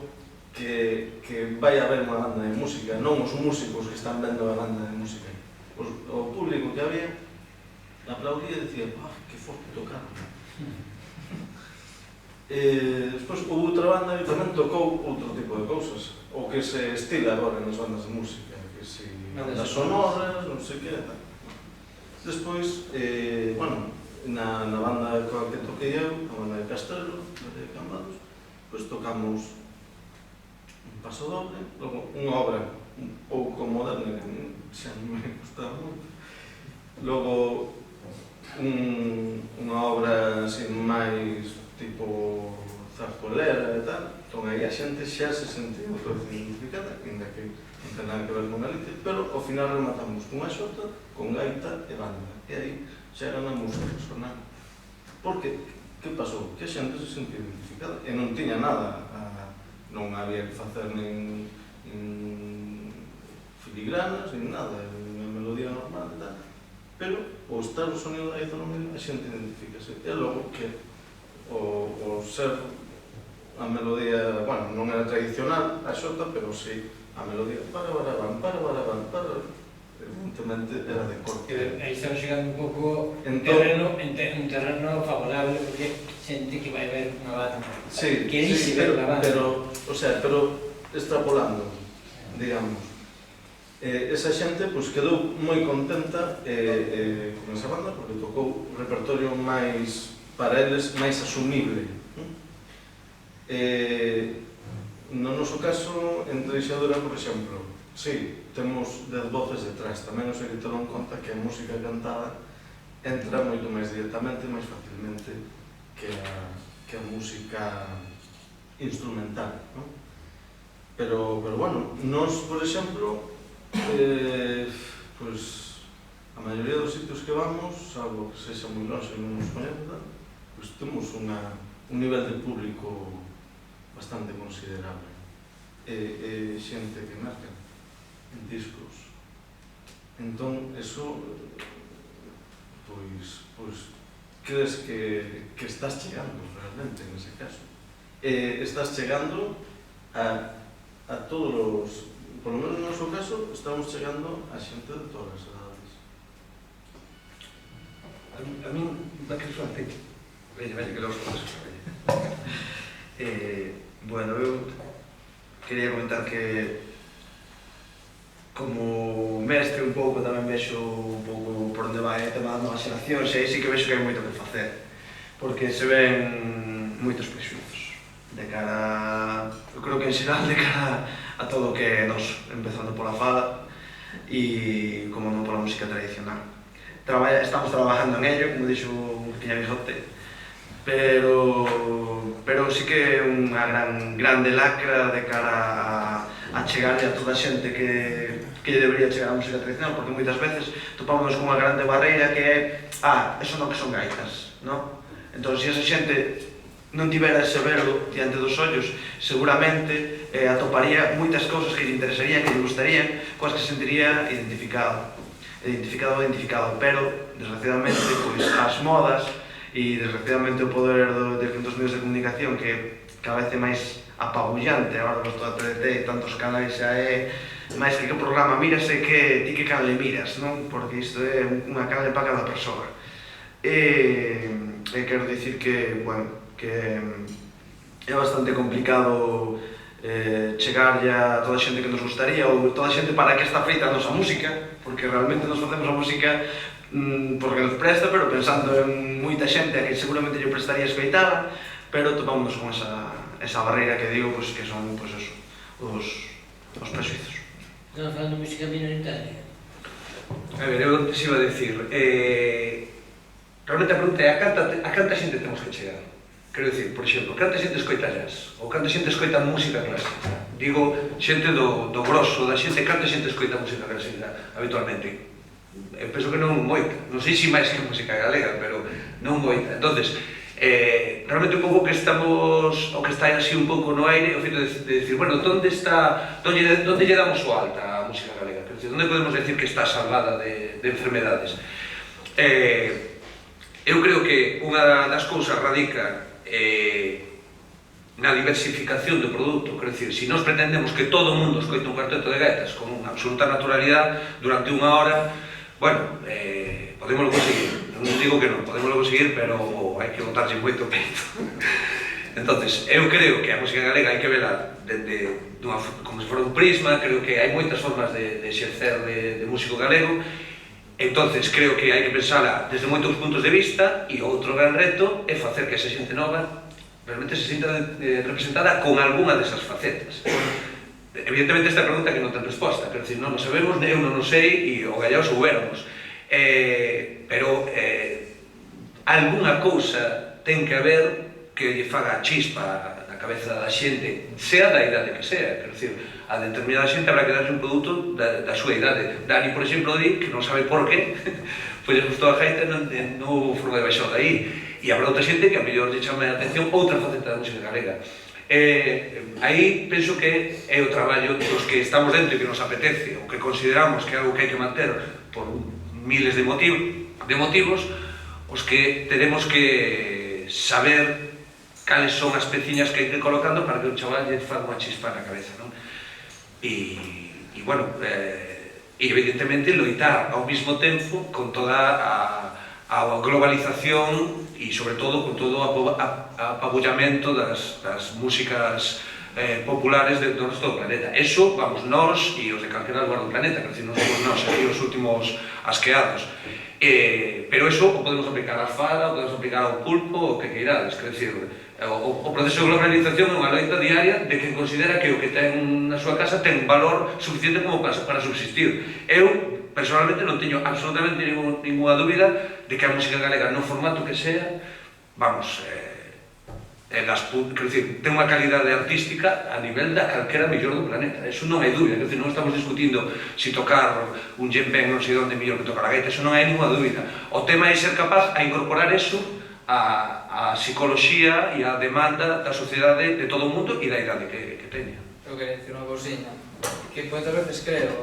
que vai a ver unha banda de música, non os músicos que están vendo a banda de música, o público que había aplaudía e dicía, que forte tocaron. Despois houve outra banda que tamén tocou outro tipo de cousas, o que se estila agora nas bandas de música, que se bandas sonoras, non sei que, tal. Despois, bueno, na banda coa que toquei eu, a banda de Castelo, de Cambados, pois tocamos un paso doble, logo unha obra un pouco moderna que xa non me gustaba moito, logo unha obra así máis tipo zarcolera e tal, entón aí a xente xa se sentiu identificada, ainda que non ten nada que ver con Galicia, pero ao final rematamos cunha xota, con gaita e banda, e aí xa era na música sonando. Porque, que pasou? Que a xente se sentiu identificada e non tiña nada, non había que facer nin filigranas, nin nada, unha melodía normal e tal, pero o estar o sonido da gaita no medio, a xente identificase. E logo que o ser a melodía, bueno, non era tradicional a xota, pero sí a melodía para, evidentemente era de corte. Aí estamos chegando un pouco un terreno favorable, porque xente que vai ver unha banda. Sí, pero extrapolando, digamos, esa xente pois quedou moi contenta con esa banda porque tocou un repertorio máis para eles, máis asumible. No noso caso, en Treixadura, por exemplo, sí, temos 10 voces detrás, tamén nos hai que ter en conta que a música cantada entra moito máis directamente, máis facilmente que a música instrumental, non? Pero bueno, nós, por exemplo, pois a maioría dos sitios que vamos, salvo que sexa moi longe e non nos coñeza, pois temos un nivel de público bastante considerable. Xente que marca en discos. Entón, eso, pois, crees que estás chegando realmente, nese caso. Estás chegando a todos os, por lo menos no noso caso, estamos chegando a xente de todas as edades. A min, que suerte. Veña, que logo escolas. Bueno, eu quería comentar que como mestre un pouco tamén vexo un pouco por onde vai o tema das novas xeracións e aí sí que vexo que hai moito que facer porque se ven moitos prexuizos de cara, eu creo que en xeral de cara a todo o que é nos, empezando pola fala e como non pola música tradicional. Estamos trabajando en ello, como dixo un pequeño bigote, pero sí que é unha grande lacra de cara a chegarle a toda a xente que debería chegar a música tradicional, porque moitas veces topámonos con unha grande barreira que é eso non que son gaitas, non? Entón, se esa xente non tivera ese verbo diante dos ollos, seguramente atoparía moitas cousas que lle interesarían, que lle gustarían, coas que se sentiría identificado, pero, desgraciadamente, pois as modas e desgraciadamente o poder dos medios de comunicación que cada vez é máis apabullante, agora con toda a TDT e tantos canais xa é máis que programa mírase que ti que canal miras, non? Porque isto é unha canal para cada persoa. Quero dicir que, bueno, que é bastante complicado chegar a toda a xente que nos gustaría ou toda a xente para que está feita a nosa música, porque realmente nos facemos a música porque nos presta, pero pensando en moita xente a que seguramente lle prestaría escoitala, pero topamos con esa barreira que digo, que son os presuizos. Estamos falando de música minoritaria. A ver, eu te iba a decir, realmente a pregunta é a canta xente temos que chegar. Quero dicir, por exemplo, canta xente escoita jazz ou canta xente escoita música clásica. Digo, xente do grosso da xente, canta xente escoita música clásica habitualmente. Eu penso que non moita, non sei se máis que música galega, pero non moita. Entonces, realmente un pouco que estamos, o que está así un pouco no aire, o feito de decir, bueno, onde lle damos o alta a música galega? Quer dizer, onde podemos decir que está salvada de enfermedades? Eu creo que unha das cousas radica na diversificación do produto, quer dizer, se nós pretendemos que todo o mundo escoite un cuarteto de gaitas con unha absoluta naturalidade durante unha hora, bueno, podémoslo conseguir, non digo que non, podémoslo conseguir, pero hai que botarlle moito peito. Entonces, eu creo que a música galega hai que vela como se fora un prisma, creo que hai moitas formas de exercer de músico galego. Entonces, creo que hai que pensala desde moitos puntos de vista, e outro gran reto é facer que esa xente nova realmente se sinta representada con algunha desas facetas. Evidentemente, esta pregunta que non ten resposta, pero non o sabemos, eu non o sei, e o gallao souberamos. Pero algunha cousa ten que haber que lle faga a chispa na cabeza da xente, sea da idade que sea, quer dizer, a determinada xente habrá que darle un produto da súa idade. Dani, por exemplo, di que non sabe por qué, pois lle gustou a gaita e non houve forma de baixar de aí. E habrá outra xente que a mellor lle chame a atención outra faceta da música galega. Aí penso que é o traballo dos que estamos dentro e que nos apetece, o que consideramos que é algo que hai que manter por miles de motivos, os que tenemos que saber cales son as peciñas que hai que ir colocando para que o chaval lle faga unha chispa na cabeza, non? E bueno, evidentemente loitar ao mesmo tempo con toda a globalización e sobre todo con todo o apabullamento das músicas populares do resto do planeta. Eso, vamos, nós e os de calquera lugar do planeta, que non somos nós aquí os últimos asqueados. Pero eso o podemos aplicar á fada, o podemos aplicar ao pulpo, o que queirades, quer dizer, o proceso de globalización é unha loita diaria de quen considera que o que ten na súa casa ten un valor suficiente como para subsistir. Eu, personalmente, non teño absolutamente ninguna dúbida de que a música galega, no formato que sea, vamos, quer dizer, ten unha calidade artística a nivel da calquera mellor do planeta. Eso non hai dúbida, quer dizer, non estamos discutindo se tocar un djembe non sei onde mellor que tocar a gaita, eso non hai ninguna dúbida. O tema é ser capaz a incorporar eso a psicoloxía e a demanda da sociedade de todo o mundo e da idade que teña. Eu queria dicir unha cousiña, que moitas veces creo,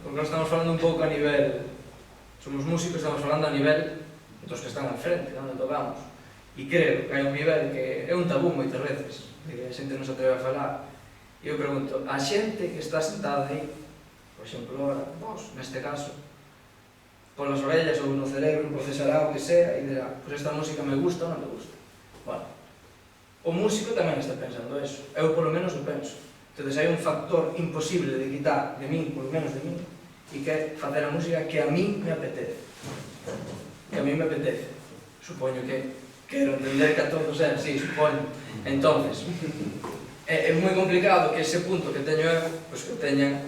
porque nós estamos falando un pouco a nivel, somos músicos, estamos falando a nivel dos que están al frente, onde tocamos, e creo que hai un nivel que é un tabú moitas veces, de que a xente non se atreve a falar, e eu pregunto, a xente que está sentada aí, por exemplo, agora, vos, neste caso, polas orellas ou no cerebro, procesará o que sea, e dirá, pois esta música me gusta ou non me gusta. Bueno, o músico tamén está pensando eso, eu polo menos o penso. Entón, hai un factor imposible de quitar de min, polo menos de min, e que é facer a música que a min me apetece. Que a min me apetece. Supoño que quero entender que a todos é así, supoño. Entonces, é moi complicado que ese punto que teño eu, pois que teñan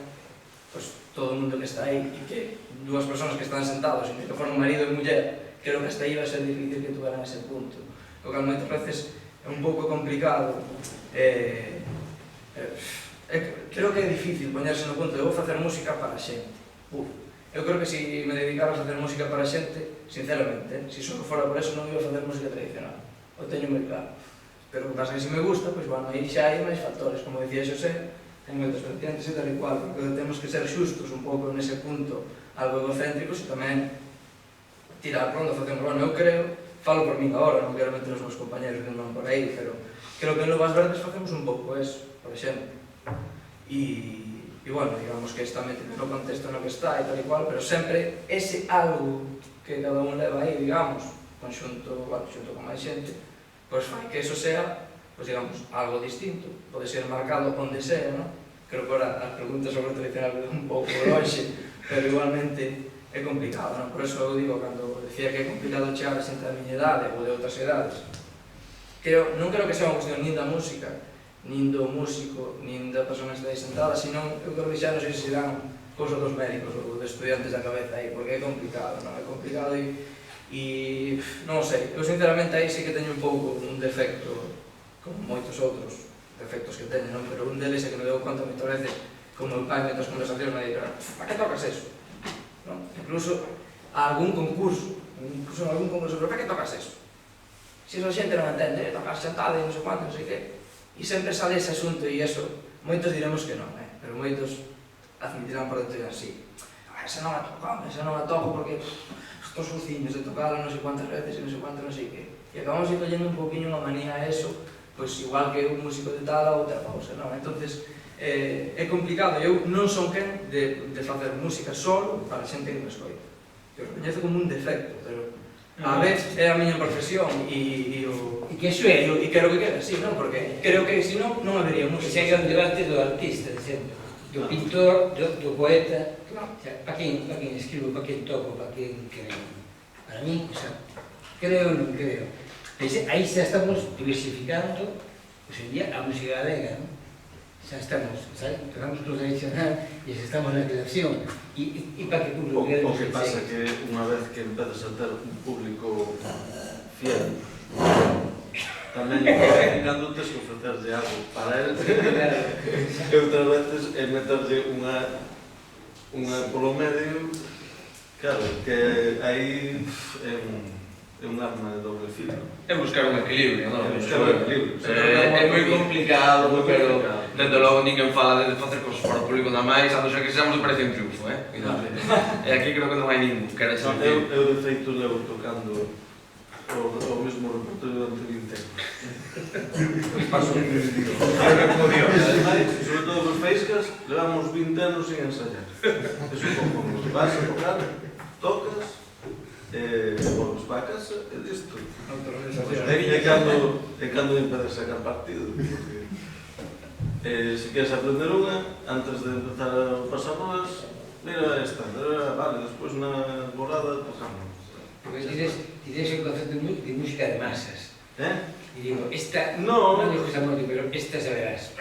todo o mundo que está aí, e que dúas persoas que están sentados, e que foron marido e muller, creo que hasta aí vai ser difícil que tuveran ese punto. O que moitas veces é un pouco complicado. Creo que é difícil poñerse no punto de vou facer música para a xente. Eu creo que se me dedicaba a facer música para a xente, sinceramente, se só fora por eso non iba a facer música tradicional. O teño moi claro. Pero o que pasa é que se me gusta, pois bueno, aí xa hai máis factores, como dicía Xosé, ten moitos vertientes e tal e cual, porque temos que ser xustos un pouco nese punto, algo egocéntricos, e tamén tirar por onde facemos. Bueno, eu creo, falo por min agora, non quero meter os meus compañeros que non por aí, pero creo que en Luvas Verdes facemos un pouco eso, por exemplo. E bueno, digamos que está metido no contexto no que está e tal e cual, pero sempre ese algo que cada un leva aí, digamos, xunto con máis xente, pois fai que eso sea, pois digamos, algo distinto, pode ser marcado onde sea, non? Creo que ahora as preguntas sobre o tradicional quedan un pouco lonxe, pero igualmente é complicado, non? Por eso eu digo, cando decía que é complicado chegar a xente da miña idade ou de outras edades, non creo que sea unha cuestión nin da música, nin do músico, nin da persona que está aí sentada, senón eu creo que xa non sei se serán cousa dos médicos ou dos estudiantes da cabeza aí, porque é complicado, non? É complicado e non sei, eu sinceramente aí sí que teño un pouco un defecto, como moitos outros defectos que teño, non? Pero un deles é que me dou conta moitas veces con meu pai mentre as conversacións me dicen, para que tocas eso? Non? Incluso a algún concurso, pero para que tocas eso? Se esa xente non entende, tocar xantada e non sei quanto, non sei que, e sempre sale ese asunto e eso, moitos diremos que non, pero moitos admitirán por dentro e así. Esa non a toco porque estos suciños de tocarla non sei quantas veces e non sei quanto, non sei que. E acabamos collendo un poquinho unha manía a eso, pois igual que un músico de tal ou outra pausa, non? Entonces, é complicado, eu non son quen de facer música solo para xente que me escoita. Eu recoñezo como un defecto, pero a vez é a miña profesión e que iso é, e quero que quede así, non? Porque creo que senón non habería música. Chega un debate do artista, do pintor, do poeta, para quen escribo, para quen toco, para quen creo. Para mí, creo ou non creo. Aí xa estamos diversificando, hoxe en día, a música galega, non? Xa estamos, tocamos con tradicional e xa estamos na creación. E para que público quede? O que pasa que unha vez que empezas a ter un público fiel, tamén cando tens que ofrecerlle algo para ele, e outras veces é meterlle unha polo medio, claro, que aí é un arma de doble filo. É buscar un equilibrio, non? É moi complicado, pero dende logo ninguén fala de facer cosas para o público nada máis, a non ser que seamos de parece un triunfo, e aquí creo que non hai ningún, que era ese eu de feito levo tocando o mesmo repertorio durante 20 anos. Paso un digo. Sobre todo os Feiscas, levamos 20 anos sin ensayar. Eso como vas a tocar, tocas, volves para a casa e disto. É cando empezas a sacar partido. Se queres aprender unha, antes de empezar a pasar bolas, mira esta, vale, despois na bolada tocamos. Porque dices un concepto de música de masas. Y digo, esta no me gusta mucho, pero esta se verás.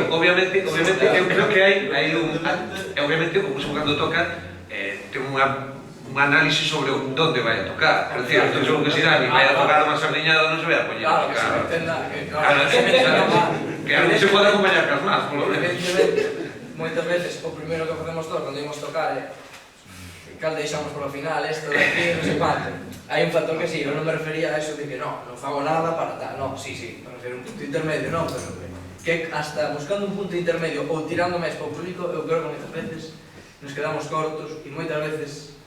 Obviamente, eu creo que hai un... Obviamente, o músico cando toca, ten un análisis sobre onde vai a tocar. Por decir, estou seguro que se Dani vai a tocar unha sardiñada non se vai a poñer a tocar. Que non se pode acompañar cas más, polo menos. Moitas veces, o primeiro que facemos todos cando ímos tocar é cal deixamos por o final, isto de aquí, non sei quanto. Hai un factor que sí, eu non me refería a eso de que non fago nada para tal, non, sí, me refiero a un punto intermedio, non, pero que hasta buscando un punto intermedio ou tirando máis para o público, eu creo que moitas veces nos quedamos cortos e moitas veces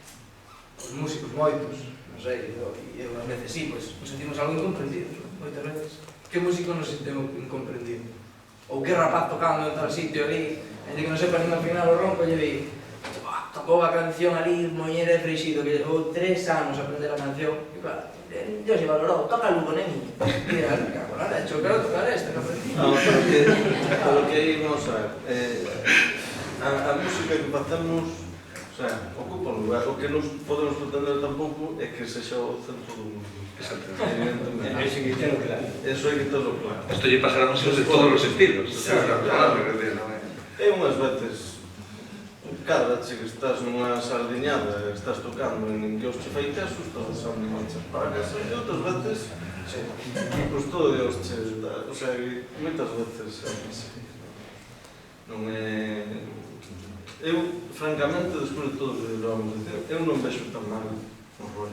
os músicos moitos, non sei, e a veces sí, pois nos sentimos algo incomprendidos, moitas veces. Que músico nos sentimos incomprendido? Ou que rapaz tocando en tal sitio ali, en que non sepa nin ao final o ronco, lle di tocou a canción ali, Moñera e Freixido, que levou 3 anos a aprender a canción, e claro, Dios se valorou, toca Lugo, neni. Mira, cago na leche, eu quero tocar esta, que aprendí. Non, porque aí, vamos a ver, a música que facemos, o sea, ocupa un lugar, o que nos podemos pretender tampouco é que sexa o centro do mundo. Evidentemente. Eso hai que terlo claro. Eso hai que terlo claro. Isto lle pasará a músicos de todos os estilos. É unhas veces, cada che que estás nunha sardiñada, estás tocando en que os che fai caso, estás deixando marchas para casa, e outras veces, pois todo Dios che dá, o sea, moitas veces non é... Eu, francamente, despois de todo o que vamos dizer, eu non vexo tan mal o rollo,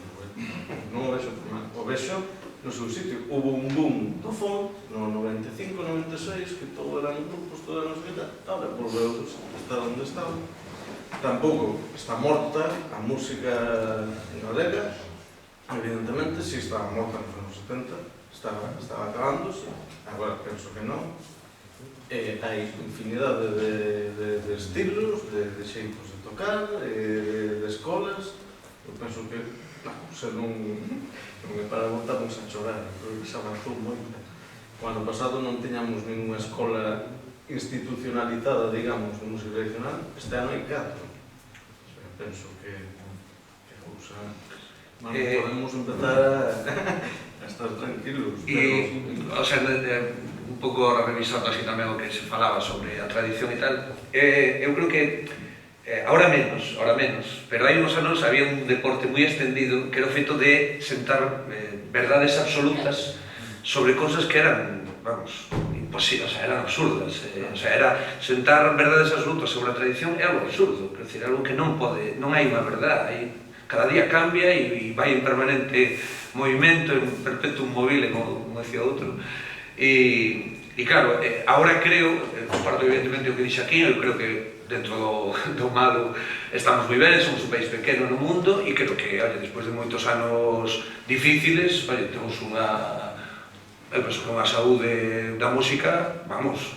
non o vexo tan mal, o vexo no seu sitio. Hubo un boom do funk no 95, 96, que todo eran grupos, todo eran que tal, ahora volveu estar onde estaba. Tampouco está morta a música galega, evidentemente, si estaba morta nos anos 70, estaba acabándose, agora penso que non. Hai infinidade de estilos, de xeitos de tocar, de escolas. Eu penso que, se non é para botarnos a chorar, creo que xa avanzou moito. O ano pasado non teñamos ninguna escola institucionalizada, digamos, de música tradicional. Este ano hai 4. penso que cousa... Podemos empezar a estar tranquilos. O sea, un pouco revisando así tamén o que se falaba sobre a tradición e tal, eu creo que ahora menos, pero hai uns anos había un deporte moi extendido que era o feito de sentar verdades absolutas sobre cosas que eran, vamos, imposibles, o sea, eran absurdas. O sea, era sentar verdades absolutas sobre a tradición é algo absurdo, quer dizer, algo que non pode, non hai unha verdade, cada día cambia e vai en permanente movimento, en perpetuum mobile, como decía outro. E claro, agora creo, comparto evidentemente o que dixe aquí, eu creo que dentro do malo estamos moi ben, somos un país pequeno no mundo e creo que, olha, despois de moitos anos difíciles, olha, temos unha saúde da música, vamos,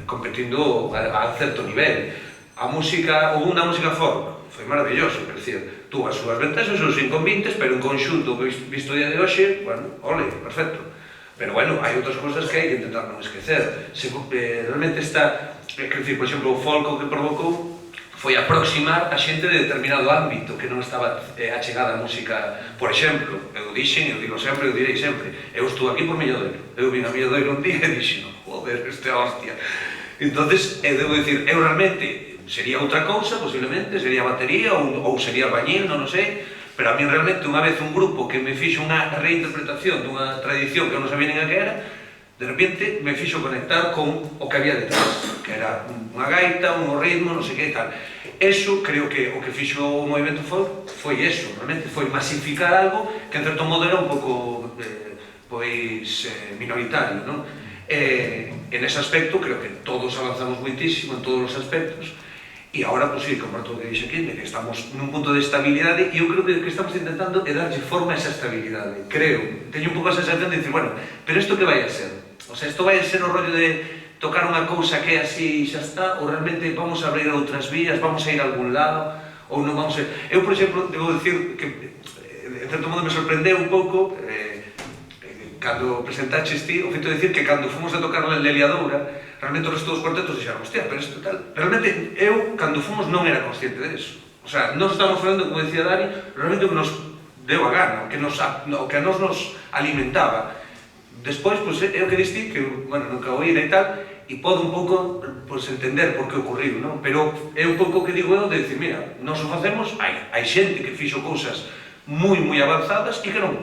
competindo a certo nivel. A música, houve unha música folk, foi maravilloso, quer dizer, tuvo as súas ventaxas, os seus inconvenientes, pero en conxunto, visto o día de hoxe, bueno, ole, perfecto. Pero bueno, hai outras cousas que hai que intentar non esquecer. Realmente está, quer dizer, por exemplo, o folk que provocou foi aproximar a xente de determinado ámbito que non estaba achegada a música. Por exemplo, eu dixen, eu digo sempre, eu direi sempre, eu estou aquí por Milladoiro. Eu vim a Milladoiro un día e dixen, joder, este hostia. Entonces, eu debo dicir, eu realmente sería outra cousa, posiblemente, sería batería ou sería albañil, non sei, pero a mí realmente unha vez un grupo que me fixo unha reinterpretación dunha tradición que eu non sabía nin a que era, de repente me fixo conectar con o que había detrás, que era unha gaita, un ritmo, non sei que e tal. Eso, creo que o que fixo o movimento folk foi eso, realmente foi masificar algo que en certo modo era un pouco minoritario, non? En ese aspecto creo que todos avanzamos moitísimo en todos os aspectos. E agora, pois, sí, comparto o que dixe aquí, que estamos nun punto de estabilidade e eu creo que o que estamos intentando é darlle forma a esa estabilidade. Creo, teño un pouco a sensación de dicir, bueno, pero isto que vai a ser? O sea, isto vai a ser o rollo de tocar unha cousa que é así e xa está, ou realmente vamos a abrir outras vías, vamos a ir a algún lado, ou non vamos a... Eu, por exemplo, debo dicir que, en certo modo, me sorprendeu un pouco, cando presentaches ti, o feito de dicir que cando fomos a tocar na Leliadoura, realmente o resto dos cuartetos dixeron, hostia, pero isto tal... Realmente, eu, cando fomos, non era consciente deso. O sea, non estamos falando, como decía Dani, realmente o que nos deu a gana, o que a nos alimentaba. Despois, pois, é o que diste, que, bueno, nunca oíra e tal, e podo un pouco, pois, entender por que ocorriu, non? Pero é un pouco o que digo eu de dicir, mira, nos o facemos, hai xente que fixo cousas moi avanzadas e que non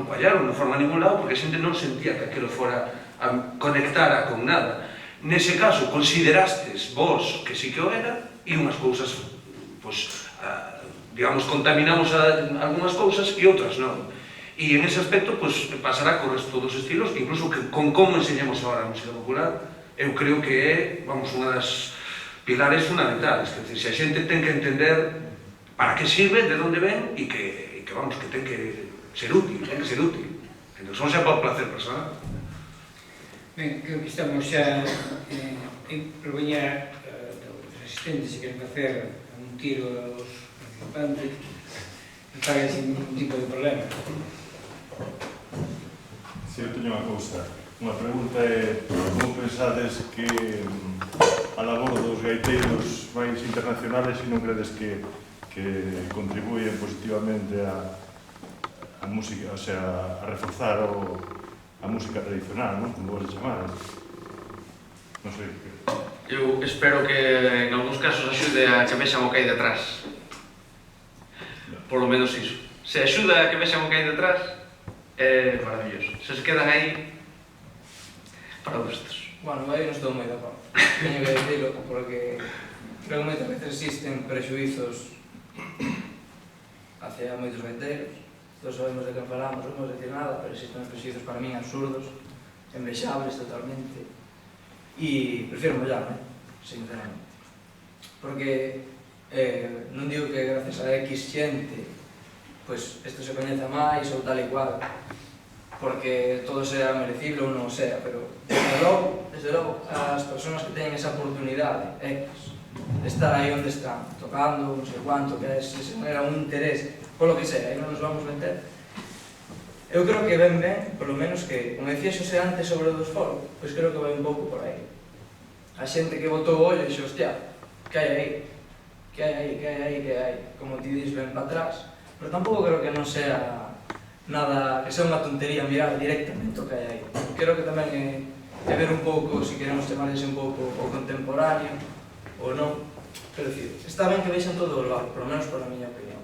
fallaron, non foron a ningún lado, porque a xente non sentía que aquilo fora a conectara con nada. Nese caso, considerastes vos que sí que o era e unhas cousas, pois, digamos, contaminamos algunhas cousas e outras non. E en ese aspecto, pois, pasará con resto dos estilos, incluso con como enseñamos agora a música popular, eu creo que é, vamos, unha das pilares fundamentales. Quer dizer, se a xente ten que entender para que sirve, de onde ven e que, vamos, que ten que ser útil, Entón, son xa para o placer personal. Ben, creo que estamos xa en propoñer os asistentes se queren facer un tiro aos participantes e paga sin ningún tipo de problema. Si, eu teño unha cousa. Unha pregunta é como pensades que a labor dos gaiteiros máis internacionales e non credes que contribuyen positivamente a música, o sea, a reforzar a música tradicional, non? Como vos chamades. Non sei. Eu espero que en algúns casos axude a que vexan o que hai detrás. Por lo menos iso. Se axuda a que vexan o que hai detrás, é maravilloso. Se quedan aí, para gustos. Bueno, aí non estou moi de acordo. Teño que dicilo, porque creo que moitas veces existen prejuizos hacia moitos gaiteiros. Todos sabemos de que falamos, non vamos decir nada, pero existen prejuizos para min absurdos, envexables totalmente. E prefiro mollarme, sinceramente. Porque non digo que gracias a X xente pois isto se coñeza máis ou tal e cual, porque todo sea merecible ou non o sea, pero desde logo, as persoas que teñen esa oportunidade X de estar aí onde están, tocando, non sei quanto, que se genera un interés polo que sea, aí non nos vamos meter. Eu creo que ben, polo menos que, como decía Xosé antes sobre o dos foros, pois creo que vai un pouco por aí. A xente que botou o ollo e dixe, hostia, que hai aí? que hai, como ti dis, ven para atrás, pero tampouco creo que non sea nada, que sea unha tontería mirar directamente o que hai aí. Creo que tamén é ver un pouco, se queremos chamar ese un pouco o contemporáneo ou non, pero dicir, está ben que vexan todo o lado, por lo menos para a miña opinión.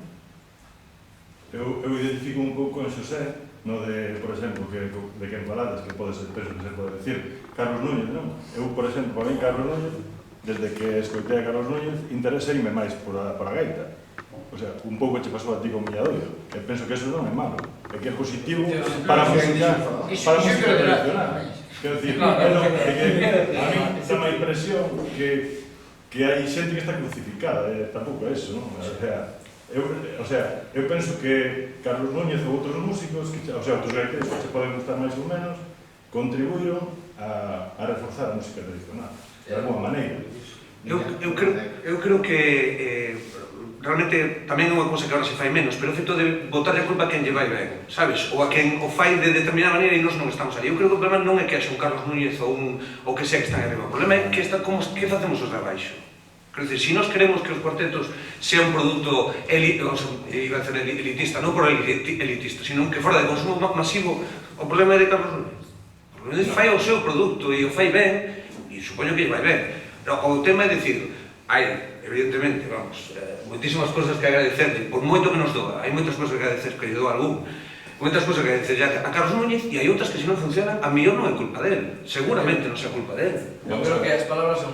Eu identifico un pouco en Xosé, no de, por exemplo, de quen falades, que pode ser peso que se pode decir, Carlos Núñez, non? Eu, por exemplo, para mí, Carlos Núñez, desde que escoitei a Carlos Núñez, intereseime máis por a gaita. O sea, un pouco che pasou a ti con Milladoiro, que penso que eso non é malo, é que é positivo para a música tradicional. Quero dicir, a mí dá má impresión que hai xente que está crucificada, tampouco é eso, non? O sea, eu penso que Carlos Núñez ou outros músicos, o sea, outros gaiteiros que se poden gustar máis ou menos, contribuíron a reforzar a música tradicional, de alguma maneira. Eu creo que realmente tamén é unha cousa que agora se fai menos, pero o feito de botarle a culpa a quen lle vai ben, sabes? Ou a quen o fai de determinada maneira e nós non estamos ali. Eu creo que o problema non é que haxa un Carlos Núñez ou que sea que están arriba. O problema é que facemos os de abaixo. Quer dizer, se nós queremos que os cuartetos sea un produto elitista, non por elitista, sino que fora de consumo masivo, o problema é de Carlos Núñez. O problema é que fai o seu produto e o fai ben, e supoño que lle vai ben. O tema é dicir, hai, evidentemente, vamos, moitísimas cousas que agradecerle, por moito que nos doa, hai moitas cousas que agradecer, que lle doa algún, moitas cousas que agradecer a Carlos Núñez, e hai outras que se non funcionan, a mellor non é culpa dele, seguramente non é culpa dele. Eu creo que as palabras son...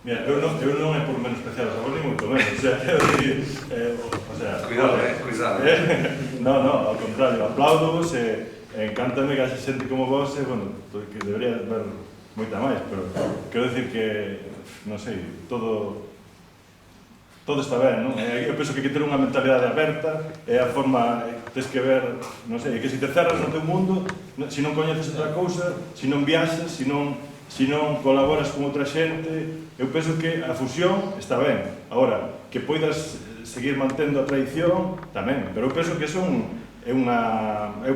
Mira, eu non é por menos especial a vos, ni moito menos, o sea, quero dicir, cuidado, cuidado. No, ao contrario, aplaudo-vos, encántame que haxe xente como vos, bueno, que debería ver moita máis, pero quero dicir que, non sei, todo está ben, non? Eu penso que hai que ter unha mentalidade aberta, é a forma, tens que ver, non sei, que se te cerras no teu mundo, se non coñeces outra cousa, se non viaxas, se non colaboras con outra xente, eu penso que a fusión está ben. Agora, que poidas seguir mantendo a tradición, tamén, pero eu penso que eso é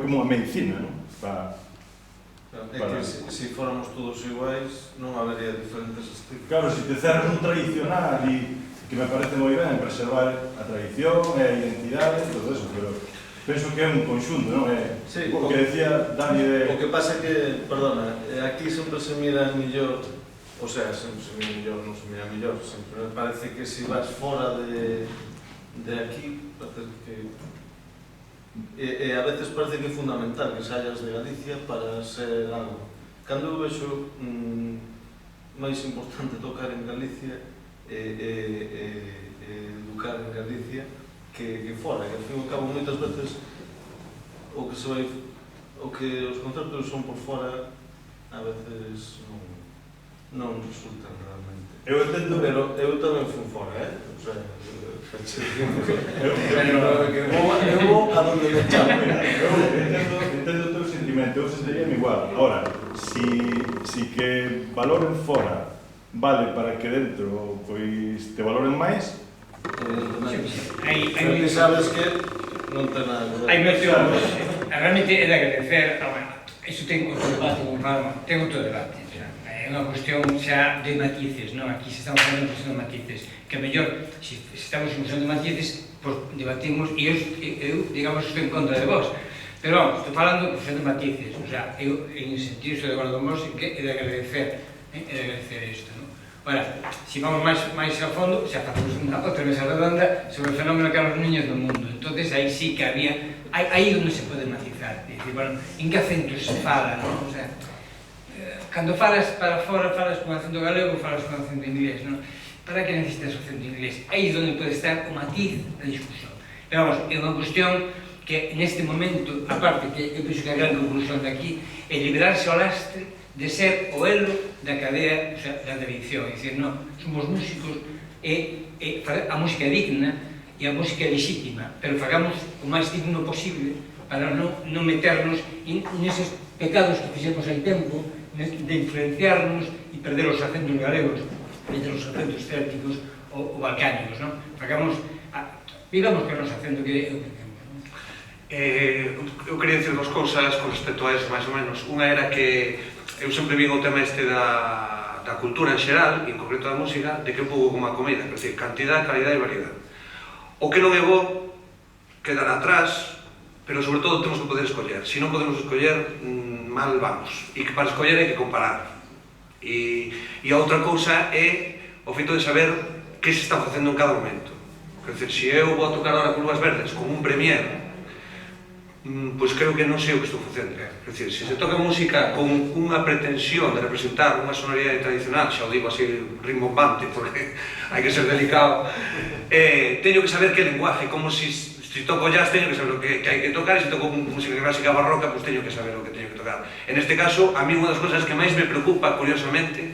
como unha medicina, non? É que se fóramos todos iguais, non habería diferentes estilos. Claro, se te cerras un tradicional e que me parece moi ben preservar a tradición e a identidade e todo eso, pero penso que é un conxunto, non? Sí, o que decía Dani de... O que pasa é que, perdona, aquí sempre se mira mellor, o sea, sempre se mira mellor, non se mira mellor, sempre me parece que se vas fora de aquí, parece que... E a veces parece que é fundamental que saias de Galicia para ser algo. Cando eu vexo máis importante tocar en Galicia educar en Galicia que fora, que ao fin e ao cabo moitas veces o que os concertos son por fora a veces non resultan realmente. Eu entendo, pero eu tamén fui fora, o sea, eu vou a donde me chamo. Entendo o teu sentimento, eu sentiríame igual. Ahora, si que valoren fora vale para que dentro pois te valoren máis, pero que sabes que non ten nada que ver. Hai moito, realmente é de agradecer, iso ten outro debate, ten outro debate, é unha cuestión xa de matices, non? Aquí se estamos falando de cuestión de matices, que a mellor, se estamos en cuestión de matices, pois debatimos, e eu, digamos, estou en contra de vos, pero vamos, estou falando de cuestión de matices, o sea, eu, en sentido, estou de acordo con vos, que é de agradecer isto, non? Ora, se vamos máis a fondo, xa facemos outra mesa redonda sobre o fenómeno Carlos Núñez no mundo. Entonces, aí sí que había... Aí onde se pode matizar. Dicir, bueno, en que acento se fala, non? O sea, cando falas para fora, falas con acento galego, falas con acento inglés, non? Para que necesitas o acento inglés? Aí onde pode estar o matiz da discusión. Pero, vamos, é unha cuestión que neste momento, aparte que eu penso que a gran conclusión daqui é liberarse ao lastre de ser o elo da cadea, o sea, da tradición, é dicir, non, somos músicos e a música é digna e a música é legítima, pero fagamos o máis digno posible para non meternos neses pecados que fixemos hai tempo de influenciarnos e perder os acentos galegos, perder os acentos célticos ou balcánicos, non? Vivamos con o noso acento que é o que temos, non? Eu quería dicir dos cousas con respecto a eso, máis ou menos. Unha era que eu sempre vi o tema este da da cultura en xeral, e en concreto da música, de que é un pouco como a comida, é dicir, cantidad, calidad e variedad. O que non é bo quedará atrás, pero sobre todo temos que poder escoller. Se non podemos escoller, mal vamos. E que para escoller hai que comparar. E a outra cousa é o feito de saber que se está facendo en cada momento. Quer dizer, se eu vou a tocar ahora Curvas Verdes como un premier, pois creo que non sei o que estou facendo. Quer dizer, se se toca música con unha pretensión de representar unha sonoridade tradicional, xa o digo así rimbombante, porque hai que ser delicado, teño que saber que lenguaje, como se toco jazz teño que saber o que hai que tocar, e se toco música clásica barroca, pois teño que saber o que teño que tocar. En este caso, a mí unha das cousas que máis me preocupa, curiosamente,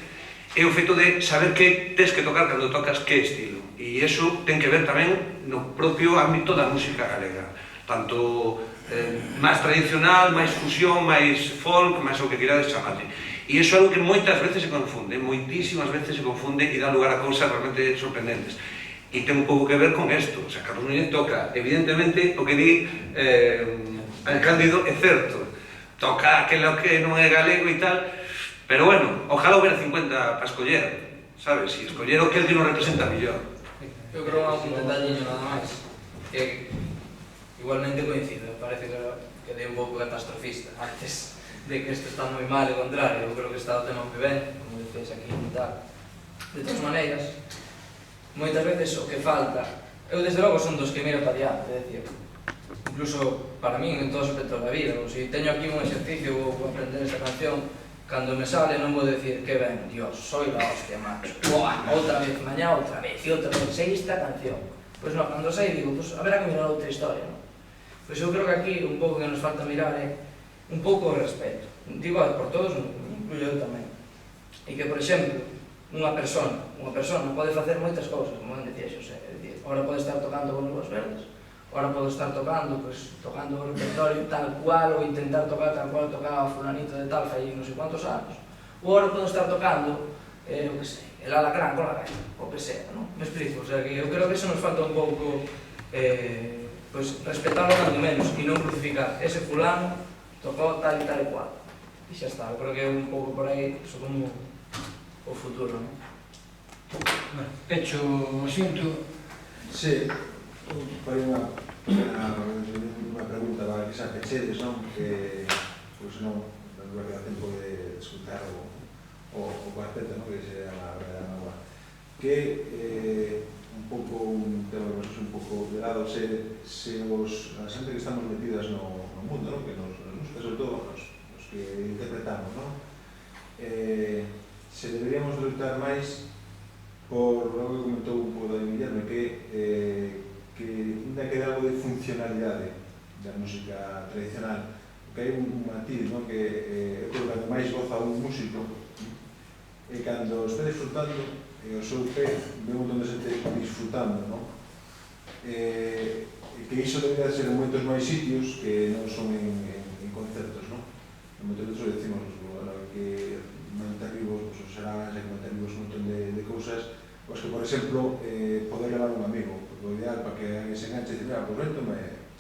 é o feito de saber que tes que tocar cando tocas que estilo. E iso ten que ver tamén no propio ámbito da música galega, tanto máis tradicional, máis fusión, máis folk, máis o que querades chamarle. E iso é algo que moitas veces se confunde, moitísimas veces se confunde e dá lugar a cousas realmente sorprendentes. E ten un pouco que ver con isto, o sea, Carlos Núñez toca, evidentemente, o que di el Cándido é certo, toca aquilo que non é galego e tal, pero bueno, ojalá houbera 50 para escoller, sabes, e escoller o que el que nos representa mellor. Eu creo que un detalliño nada máis, que igualmente coincido, parece que dei un pouco catastrofista antes de que isto está moi mal, e contrario, eu creo que está o tema moi ben, como dices aquí e tal. De todas maneiras, moitas veces o que falta, eu desde logo son dos que miro para diante, é dicir, incluso para min en todos os aspectos da vida, se teño aquí un exercicio vou aprender esta canción, cando me sale non vou decir que ben, Dios, soy la hostia, macho, outra vez, mañá outra vez, e outra vez, sei esta canción. Pois non, cando sei digo, pues haberá que mirar outra historia, non? Pois eu creo que aquí un pouco que nos falta mirar é un pouco o respeto. Digo por todos, incluyo eu tamén. E que, por exemplo, unha persona pode facer moitas cousas, como decía Xosé, é dicir, ora pode estar tocando con Curvas Verdes, ora pode estar tocando, pois, tocando o repertorio tal cual, ou intentar tocar tal cual tocaba fulanito de tal, fai non sei quantos anos, ou ora pode estar tocando, o que sei, el alacrán con la gaita, o que sea, non? Me explico, o sea, que eu creo que eso nos falta un pouco, pois, respetarlo cando menos, e non crucificar, ese fulano tocou tal e tal e cual, e xa está, eu creo que é un pouco por aí, iso como o futuro, non? Bueno, pecho o asunto. Sí, foi unha pregunta para que xa pechedes, non? Que, pois non vai dar tempo de escutar o cuarteto, non? Que se llama Verdad Nova. Que un pouco un tema que vos un pouco de lado, se a xente que estamos metidas no mundo, non? Que nos gusta, sobre todo os que interpretamos, non? Se deberíamos lutar máis por algo que comentou un pouco de Guillermo, que ainda queda algo de funcionalidade da música tradicional, que hai un matiz, non? Que creo que cando máis goza un músico e cando está disfrutando o seu pé ve un montón de xente disfrutando, non? Que iso debería ser en moitos máis sitios que non son en concertos, non? En moitos outros decimos que manter vivos os serás, que manter vivos un montón de cousas, pois que, por exemplo, poder levar un amigo, porque o ideal para que alguén se enganche e dice, mira, pois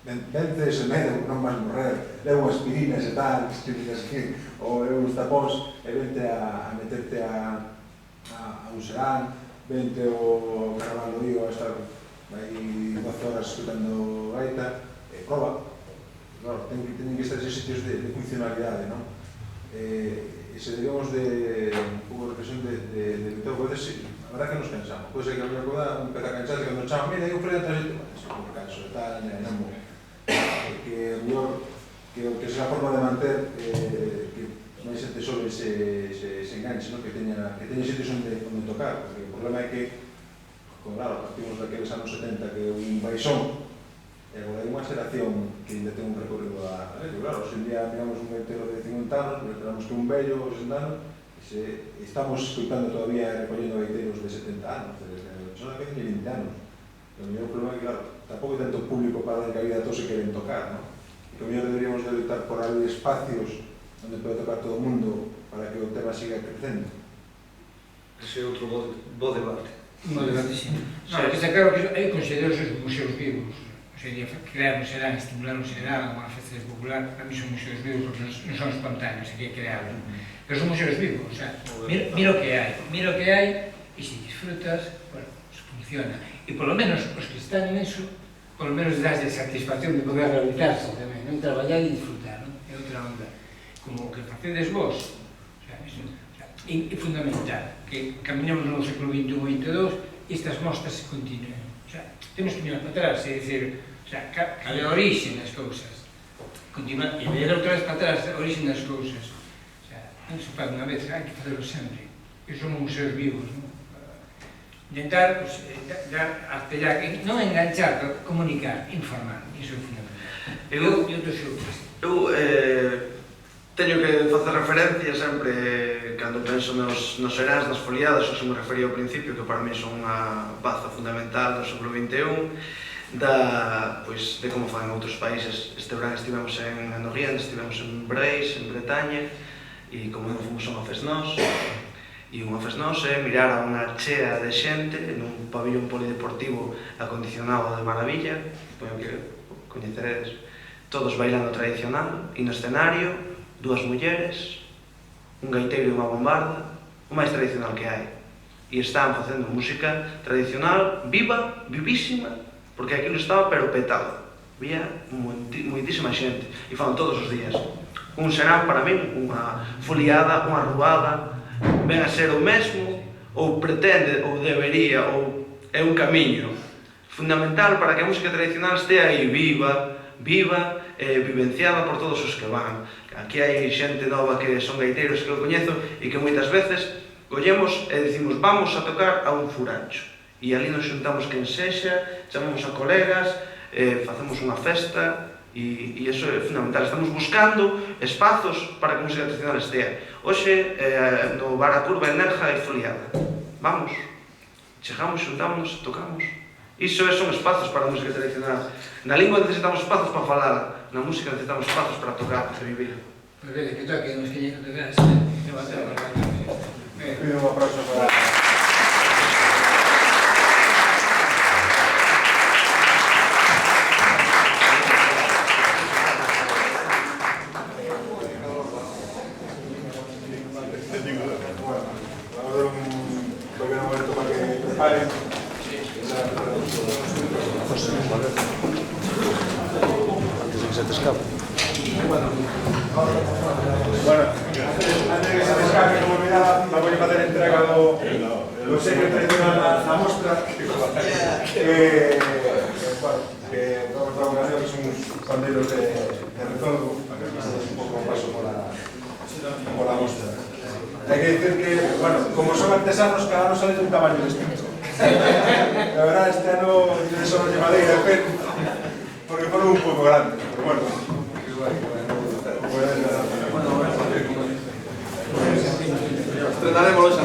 vente ese medo, non vas morrer, leva unhas aspirinas e tal, ou leva uns tapóns, e vente a meterte a un serán, vente ao Carnaval do Río a estar aí 12 horas escutando gaita, proba. Claro, teñen que estar esos sitios de funcionalidade, non? E se debemos de un pouco de reflexión de todo, a veces, a verdad que nos cansamos. Pode ser que a miña coda empeza a cansarse cando nos chama, mira, eu freio atrás de ti, bueno, me canso e tal, non vou. Que o mellor, que sea a forma de manter que máis xente sobre se enganche, que teña sitios onde tocar, porque o problema é que, claro, partimos daqueles anos 70 que un baixón, e agora hai unha xeración que ainda ten un recorrido a ello. Claro, hoxe en día miramos un gaitero de 50 anos, miramos que un vello de 60 anos, e estamos escoitando todavía e recollendo gaiteros de 70 anos, son que teñen 20 anos. O mellor problema é que, claro, tampouco hai tanto público para dar cabida a todos se queren tocar, non? E que o mellor deberíamos de lutar por abrir espacios onde pode tocar todo o mundo para que o tema siga crecendo. Ese é outro bo debate. Un debate, sí. Non, que está claro que eu considero os museos vivos. sería crear un serán, estimular un serán, unha festa popular, para mí son museos vivos porque non son espontáneos, hai que crearlos. Pero son museos vivos, o sea, mira o que hai, e se disfrutas, bueno, pues funciona. E polo menos os que están en eso, polo menos das de satisfacción de poder realizarse tamén, non traballar e disfrutar, non? É outra onda. Como o que facedes vos, o sea, eso, é fundamental, que caminamos no século XXI e XXII e estas mostras se continúen. O sea, temos que mirar para atrás, é dicir, o sea, cal é a orixe das cousas. Continuar, e ver outra vez para atrás a orixe das cousas. O sea, non se faz unha vez, hai que facelo sempre. E somos museos vivos, non? Intentar, pues, dar artellar, non enganchar, pero comunicar, informar, iso é fundamental. E outro xeito. Eu teño que facer referencia sempre, cando penso nos seráns, nas foliadas, o que me refería ao principio, que para mí son unha baza fundamental do século XXI, de como fan en outros países. Este verán estivemos en Norriente, estivemos en Breis, en Bretaña, e como non fomos a unha Fesnós, e unha Fesnós é mirar a unha chea de xente nun pabillón polideportivo acondicionado de maravilla, supoño que coñeceredes, todos bailando tradicional, e no escenario, dúas mulleres, un gaiteiro e unha bombarda, o máis tradicional que hai. E están facendo música tradicional, viva, vivísima, porque aquilo estaba pero petado. Había moitísima xente, e fan todos os días. Un serán para min, unha foliada, unha ruada, ven a ser o mesmo, ou pretende, ou debería, ou é un camiño fundamental para que a música tradicional estea aí viva, vivenciada por todos os que van. Aquí hai xente nova que son gaiteiros que eu coñezo e que moitas veces collemos e dicimos vamos a tocar a un furancho e ali nos xuntamos quen sexa, chamamos a colegas, facemos unha festa e iso é fundamental. Estamos buscando espazos para que a música tradicional estea. Hoxe no Bar a Curva en Nerja hai foliada. Vamos, chegamos, xuntámonos, tocamos. Iso son espazos para a música tradicional. Na lingua necesitamos espazos para falar, na música necesitamos espazos para tocar, para vivir. Pues vede, que toque, nos que llegan a tocar, se va a tocar. Pido un aplauso para... Bueno, antes de que se te escape, como olvidaba, vamos a hacer entrega do sello tradicional na mostra. Que vamos a dar que son uns pandeiros de Retorno, para que pasemos un pouco un paso por la mostra. Hai que decir que, bueno, como son artesanos, cada ano sale de un tamaño distinto. La verdad, este ano tiene solo de madeira, porque fueron un pouco grandes, pero bueno. Estrenaremos esa.